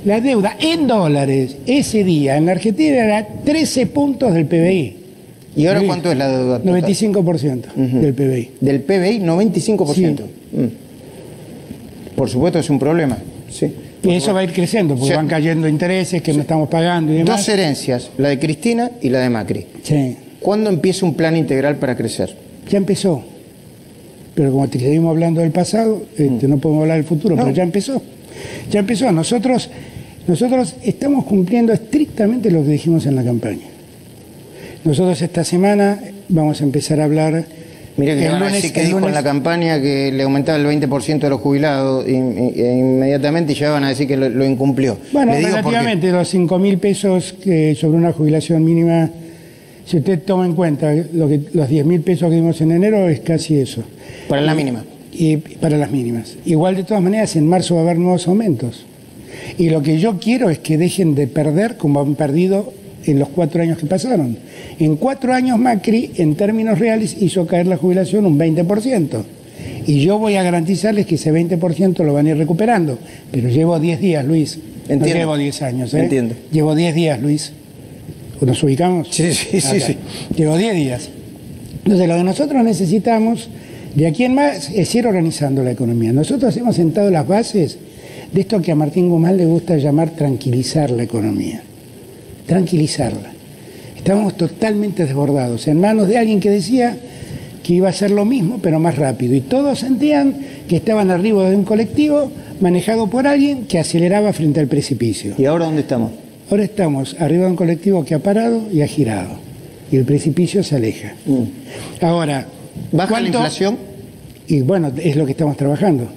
Speaker 2: La deuda en dólares ese día en la Argentina era 13 puntos del PBI.
Speaker 1: ¿Y ahora cuánto es la deuda total?
Speaker 2: 95% del PBI.
Speaker 1: ¿Del PBI? 95%. Sí. Por supuesto es un problema. Sí.
Speaker 2: Y eso va a ir creciendo, porque van cayendo intereses que no estamos pagando y demás.
Speaker 1: Dos herencias, la de Cristina y la de Macri.
Speaker 2: Sí.
Speaker 1: ¿Cuándo empieza un plan integral para crecer?
Speaker 2: Ya empezó. Pero como te seguimos hablando del pasado, no podemos hablar del futuro, pero ya empezó. Ya empezó. Nosotros estamos cumpliendo estrictamente lo que dijimos en la campaña. Nosotros esta semana vamos a empezar a hablar...
Speaker 1: Mire que van a decir que dijo en la campaña que le aumentaba el 20% de los jubilados inmediatamente y ya van a decir que lo incumplió.
Speaker 2: Bueno, relativamente los 5.000 pesos sobre una jubilación mínima, si usted toma en cuenta los 10.000 pesos que dimos en enero, es casi eso.
Speaker 1: Para la mínima.
Speaker 2: Y para las mínimas. Igual de todas maneras en marzo va a haber nuevos aumentos. Y lo que yo quiero es que dejen de perder como han perdido en los 4 años que pasaron. En 4 años Macri, en términos reales, hizo caer la jubilación un 20%. Y yo voy a garantizarles que ese 20% lo van a ir recuperando. Pero llevo 10 días, Luis.
Speaker 1: Entiendo.
Speaker 2: No llevo 10 años.
Speaker 1: Entiendo.
Speaker 2: Llevo 10 días, Luis. ¿Nos ubicamos?
Speaker 1: Sí.
Speaker 2: Llevo 10 días. Entonces, lo que nosotros necesitamos, de aquí en más, es ir organizando la economía. Nosotros hemos sentado las bases de esto que a Martín Guzmán le gusta llamar tranquilizar la economía. Tranquilizarla. Estábamos totalmente desbordados, en manos de alguien que decía que iba a hacer lo mismo, pero más rápido. Y todos sentían que estaban arriba de un colectivo manejado por alguien que aceleraba frente al precipicio.
Speaker 1: ¿Y ahora dónde estamos?
Speaker 2: Ahora estamos arriba de un colectivo que ha parado y ha girado. Y el precipicio se aleja. Ahora,
Speaker 1: ¿baja la inflación?
Speaker 2: Y bueno, es lo que estamos trabajando.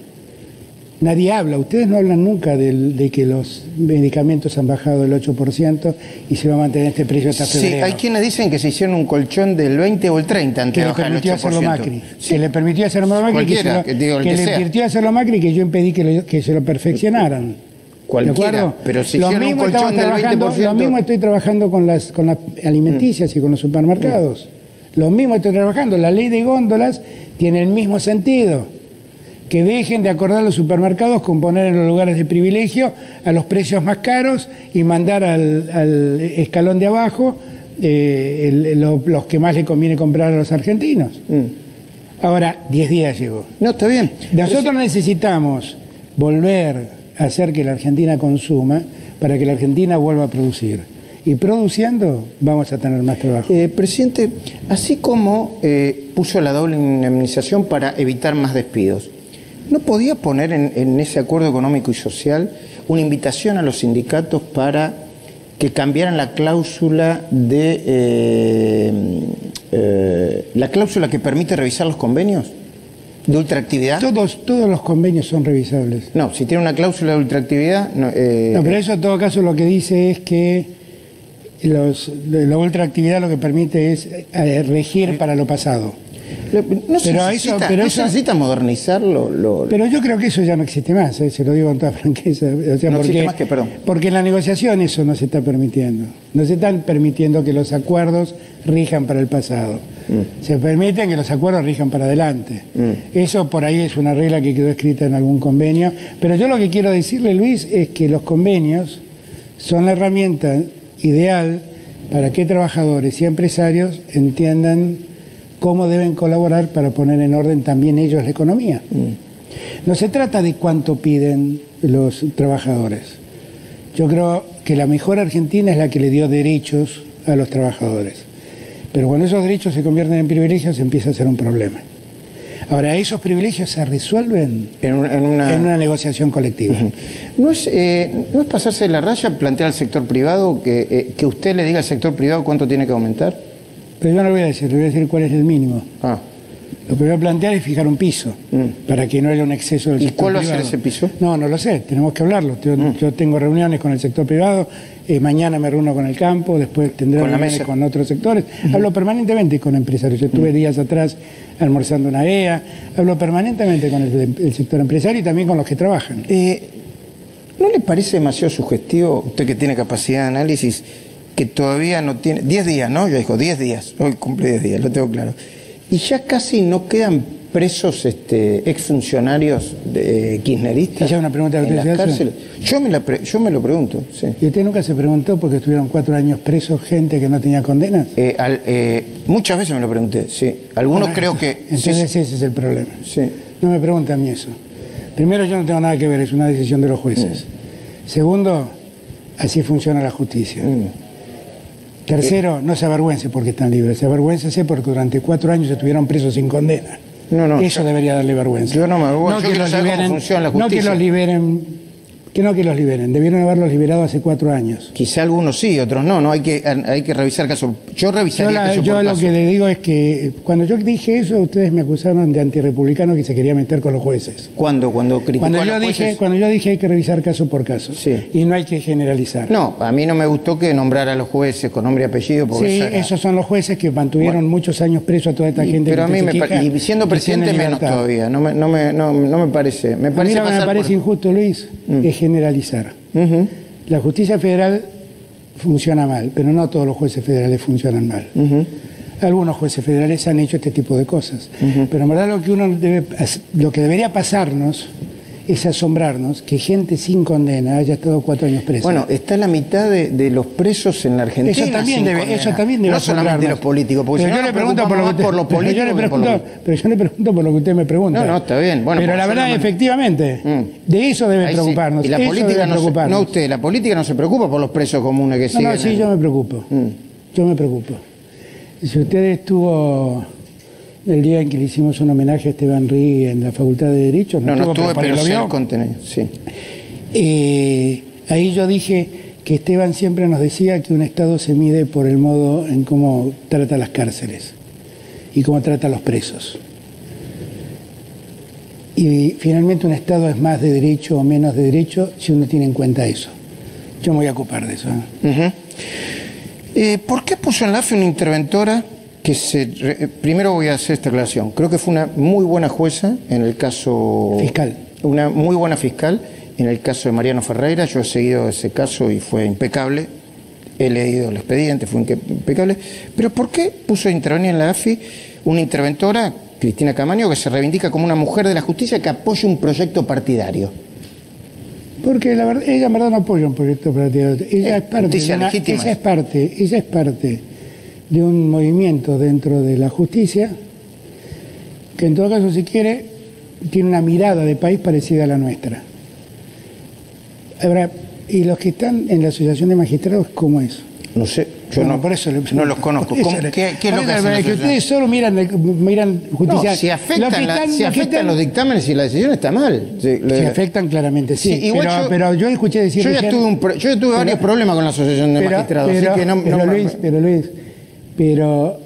Speaker 2: Nadie habla, ustedes no hablan nunca de que los medicamentos han bajado el 8% y se va a mantener este precio hasta febrero.
Speaker 1: Sí, hay quienes dicen que se hicieron un colchón del 20 o el 30 antes de bajar el 8%. Que le permitió hacerlo Macri.
Speaker 2: Sí. Que le permitió hacerlo Macri.
Speaker 1: Cualquiera,
Speaker 2: que le permitió hacerlo Macri y que yo impedí que se lo perfeccionaran.
Speaker 1: Cualquiera, pero si hicieron un colchón del 20%...
Speaker 2: Lo mismo estoy trabajando con las alimenticias y con los supermercados. Lo mismo estoy trabajando. La ley de góndolas tiene el mismo sentido. Que dejen de acordar los supermercados con poner en los lugares de privilegio a los precios más caros y mandar al escalón de abajo los que más le conviene comprar a los argentinos. Ahora, 10 días llegó.
Speaker 1: No, está bien.
Speaker 2: Nosotros necesitamos volver a hacer que la Argentina consuma para que la Argentina vuelva a producir. Y produciendo vamos a tener más trabajo.
Speaker 1: Presidente, así como puso la doble indemnización para evitar más despidos, ¿no podía poner en ese acuerdo económico y social una invitación a los sindicatos para que cambiaran la cláusula la cláusula que permite revisar los convenios de ultraactividad?
Speaker 2: Todos los convenios son revisables.
Speaker 1: No, si tiene una cláusula de ultraactividad... No,
Speaker 2: pero eso en todo caso lo que dice es que la ultraactividad lo que permite es regir para lo pasado.
Speaker 1: No se necesita modernizarlo.
Speaker 2: Pero yo creo que eso ya no existe más, se lo digo con toda franqueza. O sea,
Speaker 1: no existe más que, perdón.
Speaker 2: Porque en la negociación eso no se está permitiendo. No se están permitiendo que los acuerdos rijan para el pasado. Se permiten que los acuerdos rijan para adelante. Eso por ahí es una regla que quedó escrita en algún convenio. Pero yo lo que quiero decirle, Luis, es que los convenios son la herramienta ideal para que trabajadores y empresarios entiendan cómo deben colaborar para poner en orden también ellos la economía. No se trata de cuánto piden los trabajadores. Yo creo que la mejor Argentina es la que le dio derechos a los trabajadores. Pero cuando esos derechos se convierten en privilegios empieza a ser un problema. Ahora, esos privilegios se resuelven en una negociación colectiva.
Speaker 1: ¿No es pasarse de la raya plantear al sector privado que usted le diga al sector privado cuánto tiene que aumentar?
Speaker 2: Pero yo no lo voy a decir, le voy a decir cuál es el mínimo. Lo que voy a plantear es fijar un piso, para que no haya un exceso del sector privado. ¿Y cuál va a ser ese piso? No lo sé, tenemos que hablarlo. Yo tengo reuniones con el sector privado, mañana me reúno con el campo, después tendré reuniones con otros sectores. Hablo permanentemente con empresarios. Yo estuve días atrás almorzando una EA, hablo permanentemente con el sector empresario y también con los que trabajan.
Speaker 1: ¿No le parece demasiado sugestivo, usted que tiene capacidad de análisis, que todavía no tiene... 10 días, ¿no? Yo digo 10 días, hoy cumple 10 días, lo tengo claro. Y ya casi no quedan presos exfuncionarios kirchneristas.
Speaker 2: ¿Esa es una pregunta que
Speaker 1: en
Speaker 2: usted
Speaker 1: las
Speaker 2: se hace?
Speaker 1: cárceles. Yo me lo pregunto, sí.
Speaker 2: ¿Y usted nunca se preguntó porque estuvieron 4 años presos gente que no tenía condenas?
Speaker 1: Muchas veces me lo pregunté, sí. Algunos creo que...
Speaker 2: Entonces ese es el problema.
Speaker 1: Sí.
Speaker 2: No me pregunten a mí eso. Primero, yo no tengo nada que ver, es una decisión de los jueces. Segundo, así funciona la justicia. Tercero, no se avergüence porque están libres, se avergüéncese porque durante 4 años estuvieron presos sin condena. Eso debería darle vergüenza.
Speaker 1: Yo no me avergüenzo, yo quiero saber cómo funciona la justicia.
Speaker 2: No que los liberen... Que los liberen, debieron haberlos liberado hace 4 años.
Speaker 1: Quizá algunos sí, otros no, hay que revisar caso. Yo revisaría caso por
Speaker 2: caso. Yo lo que le digo es que cuando yo dije eso, ustedes me acusaron de antirrepublicano que se quería meter con los jueces.
Speaker 1: ¿Cuándo? Cuando
Speaker 2: yo dije hay que revisar caso por caso,
Speaker 1: sí.
Speaker 2: Y no hay que generalizar.
Speaker 1: No, a mí no me gustó que nombrara a los jueces con nombre y apellido.
Speaker 2: Porque esos son los jueces que mantuvieron muchos años presos a toda esta gente.
Speaker 1: Pero a mí y siendo presidente menos todavía, no me parece. Me parece
Speaker 2: a mí lo que me parece injusto, Luis, es generalizar. La justicia federal funciona mal, pero no todos los jueces federales funcionan mal. Algunos jueces federales han hecho este tipo de cosas. Pero en verdad lo que debería pasarnos es asombrarnos que gente sin condena haya estado 4 años presa.
Speaker 1: Bueno, está la mitad de los presos en la Argentina.
Speaker 2: Eso también debe
Speaker 1: no solamente los políticos, porque
Speaker 2: pero yo le pregunto por los políticos. Pero yo le pregunto por lo que usted me pregunta.
Speaker 1: No, está bien. Bueno,
Speaker 2: pero la verdad, efectivamente, de eso debe preocuparnos.
Speaker 1: Sí. Y la política la política no se preocupa por los presos comunes que siguen.
Speaker 2: No, sí, yo me preocupo. Yo me preocupo. Si usted estuvo el día en que le hicimos un homenaje a Esteban Rí en la Facultad de Derecho.
Speaker 1: No estuve, pero sé el contenido, sí.
Speaker 2: Ahí yo dije que Esteban siempre nos decía que un Estado se mide por el modo en cómo trata las cárceles y cómo trata a los presos. Y finalmente un Estado es más de derecho o menos de derecho si uno tiene en cuenta eso. Yo me voy a ocupar de eso.
Speaker 1: ¿Por qué puso en la AFI una interventora? Primero voy a hacer esta aclaración. Creo que fue una muy buena jueza en el caso...
Speaker 2: Fiscal.
Speaker 1: Una muy buena fiscal en el caso de Mariano Ferreira. Yo he seguido ese caso y fue impecable. He leído el expediente, fue impecable. Pero ¿por qué puso a intervenir en la AFI una interventora, Cristina Camaño, que se reivindica como una mujer de la justicia que apoya un proyecto partidario?
Speaker 2: Porque la verdad, ella en verdad no apoya un proyecto partidario. Ella es parte de un movimiento dentro de la justicia que en todo caso, si quiere, tiene una mirada de país parecida a la nuestra. Ahora, ¿y los que están en la Asociación de Magistrados cómo es?
Speaker 1: No sé, yo por eso no los conozco. ¿Qué es lo que hacen?
Speaker 2: Que ustedes solo miran justicia.
Speaker 1: No, si afectan los dictámenes y la decisión está mal.
Speaker 2: Si afectan claramente, sí. Pero yo escuché decir...
Speaker 1: Yo ya tuve varios problemas con la Asociación de Magistrados.
Speaker 2: Pero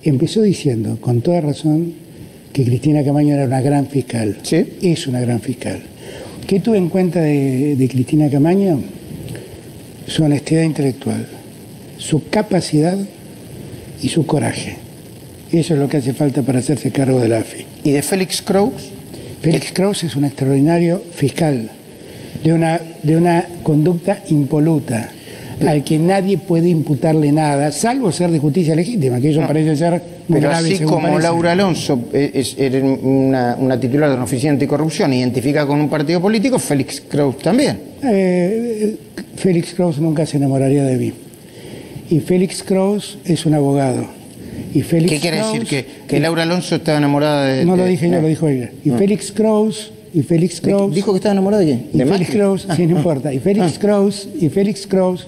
Speaker 2: empezó diciendo, con toda razón, que Cristina Camaño era una gran fiscal.
Speaker 1: ¿Sí?
Speaker 2: Es una gran fiscal. ¿Qué tuve en cuenta de Cristina Camaño? Su honestidad intelectual, su capacidad y su coraje. Eso es lo que hace falta para hacerse cargo de la AFI.
Speaker 1: ¿Y de Félix Kraus?
Speaker 2: Félix Kraus es un extraordinario fiscal, de una conducta impoluta, al que nadie puede imputarle nada, salvo ser de justicia legítima, que eso parece ser muy grave.
Speaker 1: Así como Laura Alonso era una titular de una oficina anticorrupción identificada con un partido político, Félix Kraus también.
Speaker 2: Félix Kraus nunca se enamoraría de mí. Y Félix Kraus es un abogado. Y Félix
Speaker 1: ¿Qué quiere decir? ¿Que Laura Alonso estaba enamorada de...?
Speaker 2: No lo dije yo, lo dijo ella. Y Félix Kraus...
Speaker 1: ¿Dijo que estaba enamorado de quién?
Speaker 2: ¿De Félix Kraus? Sí, no importa. Y Félix Kraus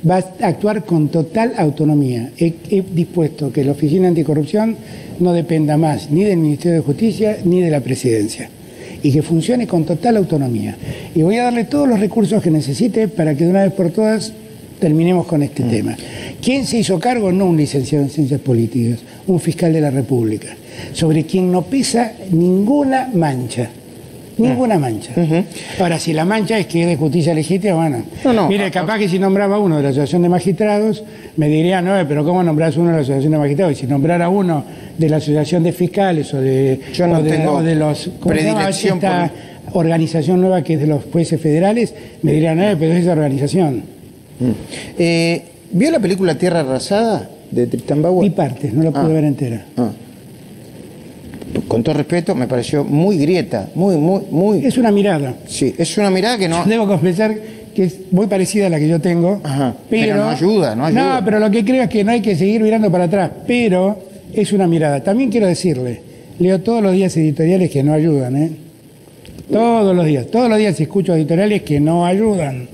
Speaker 2: va a actuar con total autonomía. He dispuesto que la Oficina Anticorrupción no dependa más ni del Ministerio de Justicia ni de la Presidencia. Y que funcione con total autonomía. Y voy a darle todos los recursos que necesite para que de una vez por todas terminemos con este tema. ¿Quién se hizo cargo? No un licenciado en Ciencias Políticas, un fiscal de la República, sobre quien no pesa ninguna mancha. Ninguna mancha. Ahora, si la mancha es que es de justicia legítima, bueno. Mire, capaz que si nombraba uno de la Asociación de Magistrados, me diría, no, pero ¿cómo nombrás uno de la Asociación de Magistrados? Y si nombrara uno de la Asociación de Fiscales o de los... ¿Cómo se llama esta organización nueva que es de los jueces federales? Me dirían, no, pero es esa organización.
Speaker 1: ¿Vio la película Tierra Arrasada de Tristan Bauer?
Speaker 2: Vi partes, no la pude ver entera.
Speaker 1: Con todo respeto, me pareció muy grieta, muy...
Speaker 2: Es una mirada.
Speaker 1: Sí, es una mirada que no...
Speaker 2: Debo confesar que es muy parecida a la que yo tengo.
Speaker 1: Ajá, pero no ayuda, no ayuda.
Speaker 2: No, pero lo que creo es que no hay que seguir mirando para atrás, pero es una mirada. También quiero decirle, leo todos los días editoriales que no ayudan, ¿eh? Todos los días escucho editoriales que no ayudan.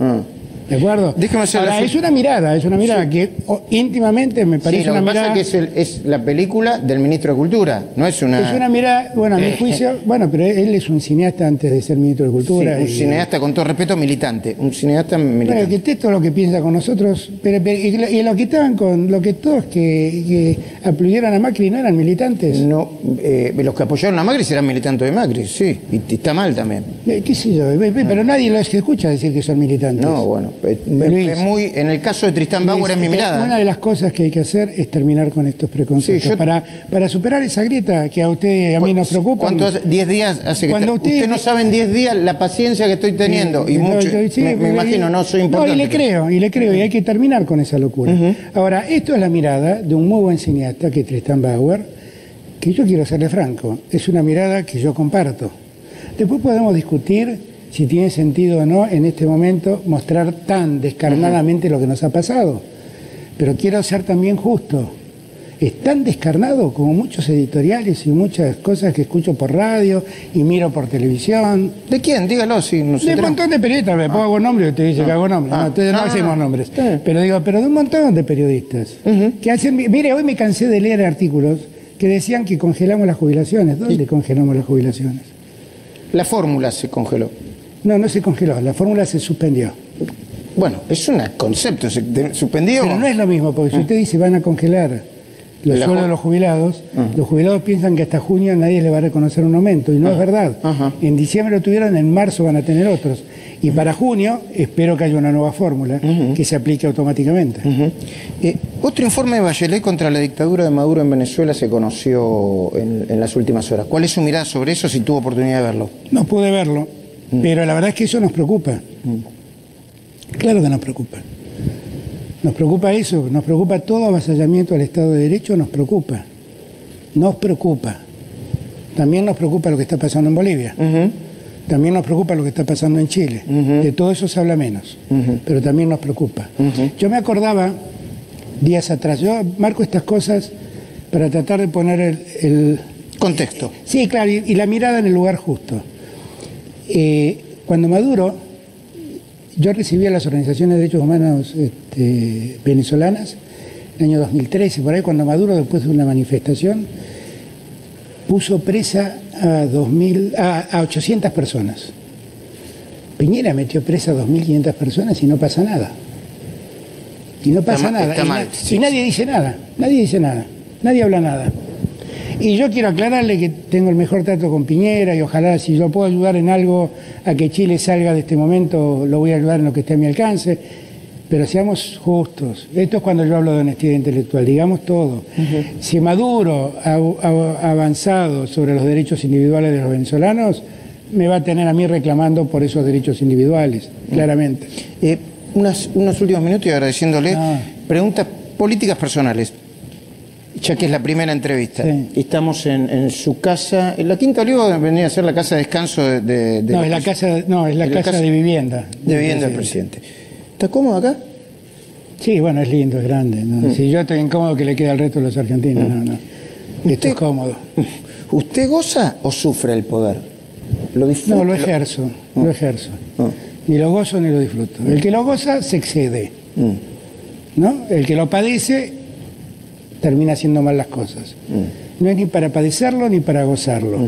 Speaker 2: ¿De acuerdo? Ahora, es una mirada sí, que íntimamente me parece una mirada...
Speaker 1: Sí, lo que pasa es que es la película del ministro de Cultura, no es una...
Speaker 2: Es una mirada, bueno, a mi juicio, bueno, pero él es un cineasta antes de ser ministro de Cultura.
Speaker 1: Sí, un cineasta, con todo respeto, militante, un cineasta militante.
Speaker 2: Bueno, que todo lo que piensa con nosotros, y lo que estaban con, lo que todos que aplaudieron a Macri no eran militantes.
Speaker 1: No, los que apoyaron a Macri serán militantes de Macri, sí, y está mal también.
Speaker 2: ¿Qué sé yo? Pero nadie los escucha decir que son militantes.
Speaker 1: No, bueno. En el caso de Tristán Bauer es mi mirada.
Speaker 2: Una de las cosas que hay que hacer es terminar con estos preconceptos. Sí, para superar esa grieta que a usted y a mí nos preocupa.
Speaker 1: ¿Cuántos 10 días hace que usted no sabe en 10 días la paciencia que estoy teniendo? Y mucho, me imagino, no soy importante.
Speaker 2: No, y le creo, y hay que terminar con esa locura. Ahora, esto es la mirada de un muy buen cineasta, que es Tristán Bauer, que yo quiero serle franco, es una mirada que yo comparto. Después podemos discutir si tiene sentido o no en este momento mostrar tan descarnadamente lo que nos ha pasado. Pero quiero ser también justo. Es tan descarnado como muchos editoriales y muchas cosas que escucho por radio y miro por televisión.
Speaker 1: ¿De quién? Dígalo. Si no
Speaker 2: de un montón de periodistas. Me pongo nombre y usted dice que hago nombres. No hacemos nombres. Pero de un montón de periodistas. Que hacen... Mire, hoy me cansé de leer artículos que decían que congelamos las jubilaciones. ¿Dónde congelamos las jubilaciones?
Speaker 1: La fórmula se congeló.
Speaker 2: No se congeló, la fórmula se suspendió.
Speaker 1: Bueno, es un concepto, se suspendió.
Speaker 2: Pero no es lo mismo, porque si usted dice van a congelar los sueldos de los jubilados piensan que hasta junio nadie le va a reconocer un aumento, y no es verdad. En diciembre lo tuvieron, en marzo van a tener otros. Y para junio espero que haya una nueva fórmula que se aplique automáticamente.
Speaker 1: Otro informe de Bachelet contra la dictadura de Maduro en Venezuela se conoció en las últimas horas. ¿Cuál es su mirada sobre eso, si tuvo oportunidad de verlo?
Speaker 2: No pude verlo. Pero la verdad es que eso nos preocupa. Claro que nos preocupa. Nos preocupa eso, nos preocupa todo avasallamiento al Estado de Derecho, nos preocupa. Nos preocupa. También nos preocupa lo que está pasando en Bolivia. También nos preocupa lo que está pasando en Chile. De todo eso se habla menos, pero también nos preocupa. Yo me acordaba días atrás, yo marco estas cosas para tratar de poner el
Speaker 1: contexto.
Speaker 2: Sí, claro, y la mirada en el lugar justo. Cuando Maduro, yo recibí a las organizaciones de derechos humanos venezolanas en el año 2013, por ahí, cuando Maduro, después de una manifestación, puso presa a 800 personas. Piñera metió presa a 2.500 personas y no pasa nada. Y no pasa nada. Y nadie dice nada, nadie habla nada. Y yo quiero aclararle que tengo el mejor trato con Piñera, y ojalá, si yo puedo ayudar en algo a que Chile salga de este momento, lo voy a ayudar en lo que esté a mi alcance. Pero seamos justos. Esto es cuando yo hablo de honestidad intelectual, digamos todo. Si Maduro ha avanzado sobre los derechos individuales de los venezolanos, me va a tener a mí reclamando por esos derechos individuales, claramente.
Speaker 1: Unos últimos minutos y agradeciéndole. Preguntas políticas personales. Ya que es la primera entrevista. Sí. Estamos en su casa. En la Quinta Oliva vendría a ser la casa de descanso de
Speaker 2: no, es la casa de vivienda.
Speaker 1: De vivienda del presidente. ¿Está cómodo acá?
Speaker 2: Sí, bueno, es lindo, es grande. ¿No? Si yo estoy incómodo, que le queda al resto de los argentinos. No. Esto es cómodo.
Speaker 1: ¿Usted goza o sufre el poder? ¿Lo disfruta?
Speaker 2: No, lo ejerzo. Lo ejerzo. Ni lo gozo ni lo disfruto. El que lo goza se excede. ¿No? El que lo padece termina haciendo mal las cosas. No es ni para padecerlo ni para gozarlo,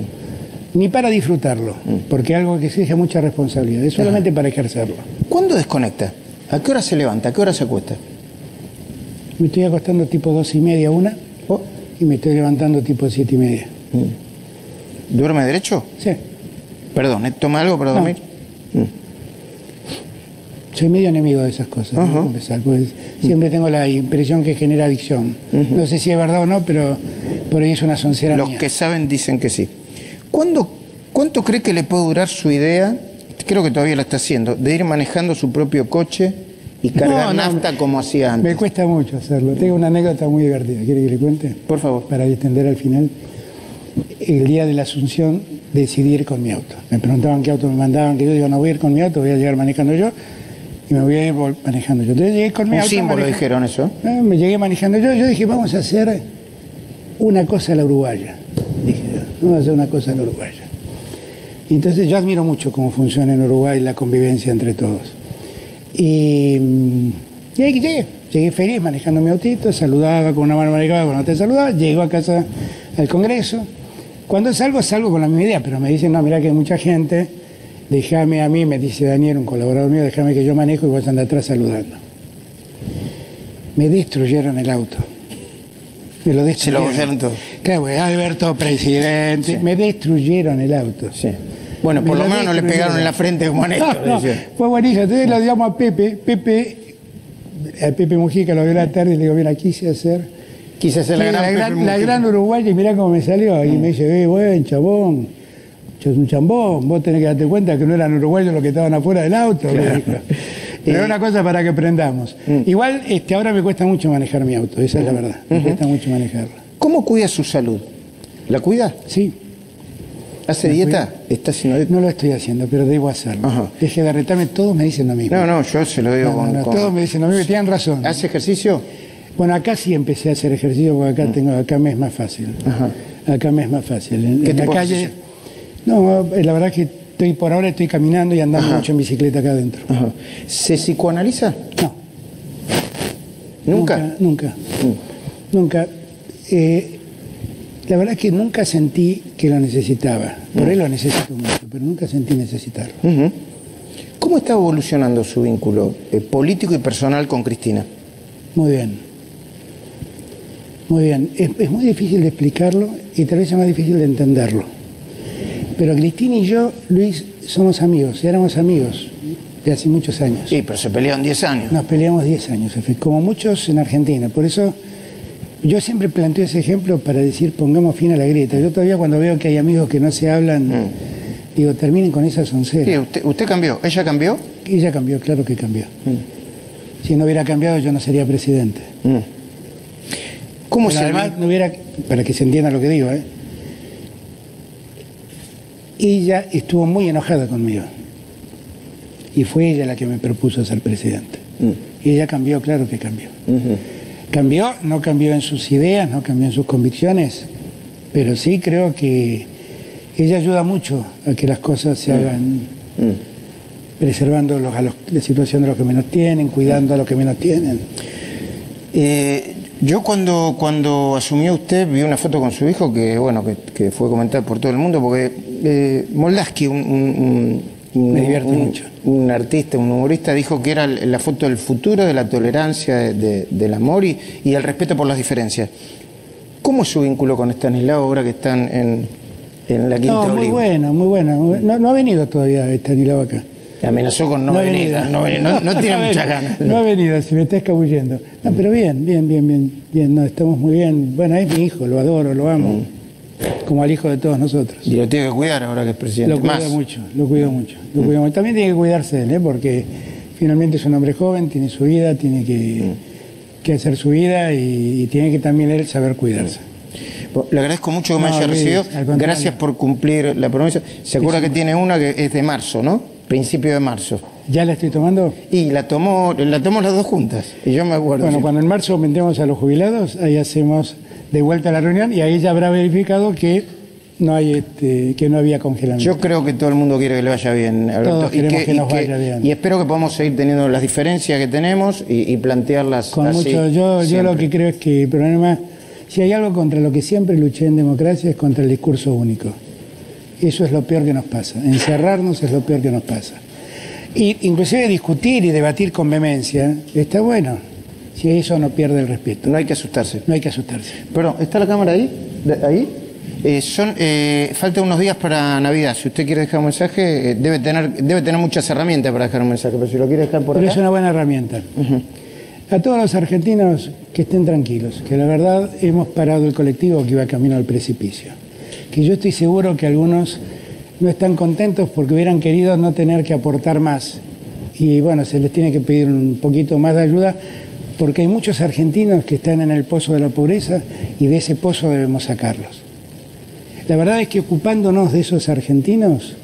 Speaker 2: ni para disfrutarlo, porque es algo que exige mucha responsabilidad, es solamente para ejercerlo.
Speaker 1: ¿Cuándo desconecta? ¿A qué hora se levanta? ¿A qué hora se acuesta?
Speaker 2: Me estoy acostando tipo 2:30, 1, y me estoy levantando tipo 7:30.
Speaker 1: ¿Duerme derecho?
Speaker 2: Sí.
Speaker 1: Perdón, ¿toma algo para dormir?
Speaker 2: Soy medio enemigo de esas cosas, ¿no? Pues siempre tengo la impresión que genera adicción. No sé si es verdad o no, pero por ahí es una soncera mía.
Speaker 1: Los que saben dicen que sí. ¿Cuánto cree que le puede durar su idea, creo que todavía la está haciendo, de ir manejando su propio coche y cargar nafta como hacía antes?
Speaker 2: Me cuesta mucho hacerlo. Tengo una anécdota muy divertida. ¿Quiere que le cuente?
Speaker 1: Por favor.
Speaker 2: Para distender al final. El día de la Asunción decidí ir con mi auto. Me preguntaban qué auto me mandaban, que yo digo, no voy a ir con mi auto, voy a llegar manejando yo. y me voy a ir manejando yo. Entonces llegué con mi auto.
Speaker 1: Un símbolo dijeron eso.
Speaker 2: Me llegué manejando yo. Yo dije, vamos a hacer una cosa a la uruguaya. Dije, vamos a hacer una cosa a la uruguaya. Y entonces yo admiro mucho cómo funciona en Uruguay la convivencia entre todos. Y ahí llegué feliz manejando mi autito, saludaba con una mano manejaba, con otra saludaba, llego a casa al Congreso. Cuando salgo con la misma idea, pero me dicen, no, mira que hay mucha gente, déjame a mí, me dice Daniel, un colaborador mío, déjame que yo manejo y vos andás atrás saludando. Me destruyeron el auto. Me lo destruyeron.
Speaker 1: Se lo volvieron todo.
Speaker 2: Claro, Alberto, presidente. Sí. Me destruyeron el auto.
Speaker 1: Sí. Bueno, por lo menos no le pegaron en la frente como a Néstor.
Speaker 2: No, fue buenísimo. Entonces lo llamo a Pepe. A Pepe Mujica lo vio la tarde y le digo, mira, quise hacer la gran uruguaya y mirá cómo me salió. Y me dice, buen chabón, sos un chambón, vos tenés que darte cuenta que no eran uruguayos los que estaban afuera del auto. Claro. Pero es una cosa para que aprendamos. Igual ahora me cuesta mucho manejar mi auto, esa es la verdad. Me cuesta mucho manejarlo.
Speaker 1: ¿Cómo cuida su salud? ¿La cuida?
Speaker 2: Sí.
Speaker 1: ¿Hace dieta? ¿Está haciendo dieta?
Speaker 2: No lo estoy haciendo, pero debo hacerlo. Ajá. Deje de retarme, todos me dicen lo mismo.
Speaker 1: No, yo se lo digo
Speaker 2: todos me dicen lo mismo y tienen razón.
Speaker 1: ¿Hace ejercicio?
Speaker 2: Bueno, acá sí empecé a hacer ejercicio porque acá me es más fácil. Ajá. Acá me es más fácil. En la calle. No, la verdad es que por ahora estoy caminando y andando mucho en bicicleta acá adentro. Ajá.
Speaker 1: ¿Se psicoanaliza?
Speaker 2: No.
Speaker 1: ¿Nunca?
Speaker 2: Nunca. La verdad es que nunca sentí que lo necesitaba. Por ahí lo necesito mucho, pero nunca sentí necesitarlo.
Speaker 1: ¿Cómo está evolucionando su vínculo político y personal con Cristina?
Speaker 2: Muy bien. Muy bien. Es muy difícil de explicarlo y tal vez es más difícil de entenderlo. Pero Cristina y yo, Luis, somos amigos, éramos amigos de hace muchos años.
Speaker 1: Sí, pero se pelearon 10 años.
Speaker 2: Nos peleamos 10 años, como muchos en Argentina. Por eso yo siempre planteo ese ejemplo para decir, pongamos fin a la grieta. Yo todavía cuando veo que hay amigos que no se hablan, digo, terminen con esa soncera.
Speaker 1: Sí, usted cambió. ¿Ella cambió?
Speaker 2: Ella cambió, claro que cambió. Si no hubiera cambiado, yo no sería presidente.
Speaker 1: ¿Cómo
Speaker 2: pero
Speaker 1: se
Speaker 2: además, no hubiera, para que se entienda lo que digo, ella estuvo muy enojada conmigo. Y fue ella la que me propuso ser presidente. Y ella cambió, claro que cambió. Cambió, no cambió en sus ideas, no cambió en sus convicciones, pero sí creo que ella ayuda mucho a que las cosas se hagan preservando la situación de los que menos tienen, cuidando a los que menos tienen.
Speaker 1: Yo cuando asumió usted vi una foto con su hijo que fue comentada por todo el mundo, porque Moldaski,
Speaker 2: me divierte mucho.
Speaker 1: Un artista, un humorista, dijo que era la foto del futuro, de la tolerancia, del amor y el respeto por las diferencias. ¿Cómo es su vínculo con Estanislao ahora que están en la Quinta Olivo?
Speaker 2: Muy bueno. No ha venido todavía Estanislao acá.
Speaker 1: Amenazó con no venir, no tiene muchas ganas.
Speaker 2: No ha venido, se me está escabullendo. No, pero bien, no, estamos muy bien. Bueno, es mi hijo, lo adoro, lo amo, como al hijo de todos nosotros.
Speaker 1: Y lo tiene que cuidar ahora que es presidente.
Speaker 2: Lo cuido mucho. También tiene que cuidarse él, porque finalmente es un hombre joven, tiene su vida, tiene que hacer su vida y tiene que también él saber cuidarse.
Speaker 1: Le agradezco mucho que me haya recibido. Gracias por cumplir la promesa. Se acuerda que tiene una que es de marzo, ¿no? Principio de marzo.
Speaker 2: ¿Ya la estoy tomando?
Speaker 1: Y la tomamos las dos juntas. Y yo me acuerdo.
Speaker 2: Bueno, cuando en marzo aumentemos a los jubilados, ahí hacemos de vuelta a la reunión y ahí ya habrá verificado que no hay que no había congelamiento.
Speaker 1: Yo creo que todo el mundo quiere que le vaya bien, Alberto.
Speaker 2: Todos queremos que nos vaya bien.
Speaker 1: Y espero que podamos seguir teniendo las diferencias que tenemos y plantearlas
Speaker 2: con
Speaker 1: así.
Speaker 2: Yo lo que creo es que el problema, si hay algo contra lo que siempre luché en democracia, es contra el discurso único. Eso es lo peor que nos pasa. Encerrarnos es lo peor que nos pasa. Y inclusive discutir y debatir con vehemencia está bueno, si eso no pierde el respeto.
Speaker 1: No hay que asustarse.
Speaker 2: No hay que asustarse.
Speaker 1: Perdón, ¿está la cámara ahí? ¿Ahí? Faltan unos días para Navidad. Si usted quiere dejar un mensaje, debe tener muchas herramientas para dejar un mensaje, pero si lo quiere dejar por acá.
Speaker 2: Pero es una buena herramienta. A todos los argentinos que estén tranquilos, que la verdad hemos parado el colectivo que iba camino al precipicio. Que yo estoy seguro que algunos no están contentos porque hubieran querido no tener que aportar más. Y bueno, se les tiene que pedir un poquito más de ayuda porque hay muchos argentinos que están en el pozo de la pobreza y de ese pozo debemos sacarlos. La verdad es que ocupándonos de esos argentinos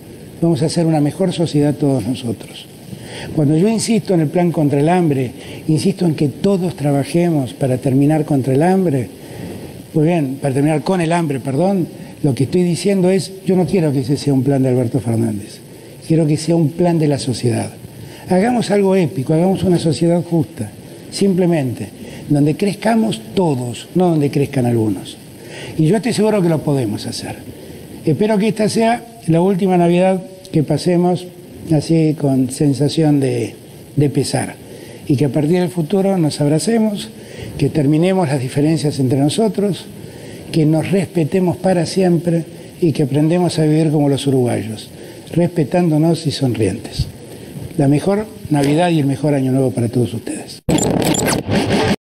Speaker 2: vamos a hacer una mejor sociedad todos nosotros. Cuando yo insisto en el plan contra el hambre, insisto en que todos trabajemos para terminar contra el hambre, pues bien, para terminar con el hambre, perdón, lo que estoy diciendo es, yo no quiero que ese sea un plan de Alberto Fernández, quiero que sea un plan de la sociedad. Hagamos algo épico, hagamos una sociedad justa, simplemente, donde crezcamos todos, no donde crezcan algunos. Y yo estoy seguro que lo podemos hacer. Espero que esta sea la última Navidad que pasemos así con sensación de pesar y que a partir del futuro nos abracemos, que terminemos las diferencias entre nosotros, que nos respetemos para siempre y que aprendemos a vivir como los uruguayos, respetándonos y sonrientes. La mejor Navidad y el mejor Año Nuevo para todos ustedes.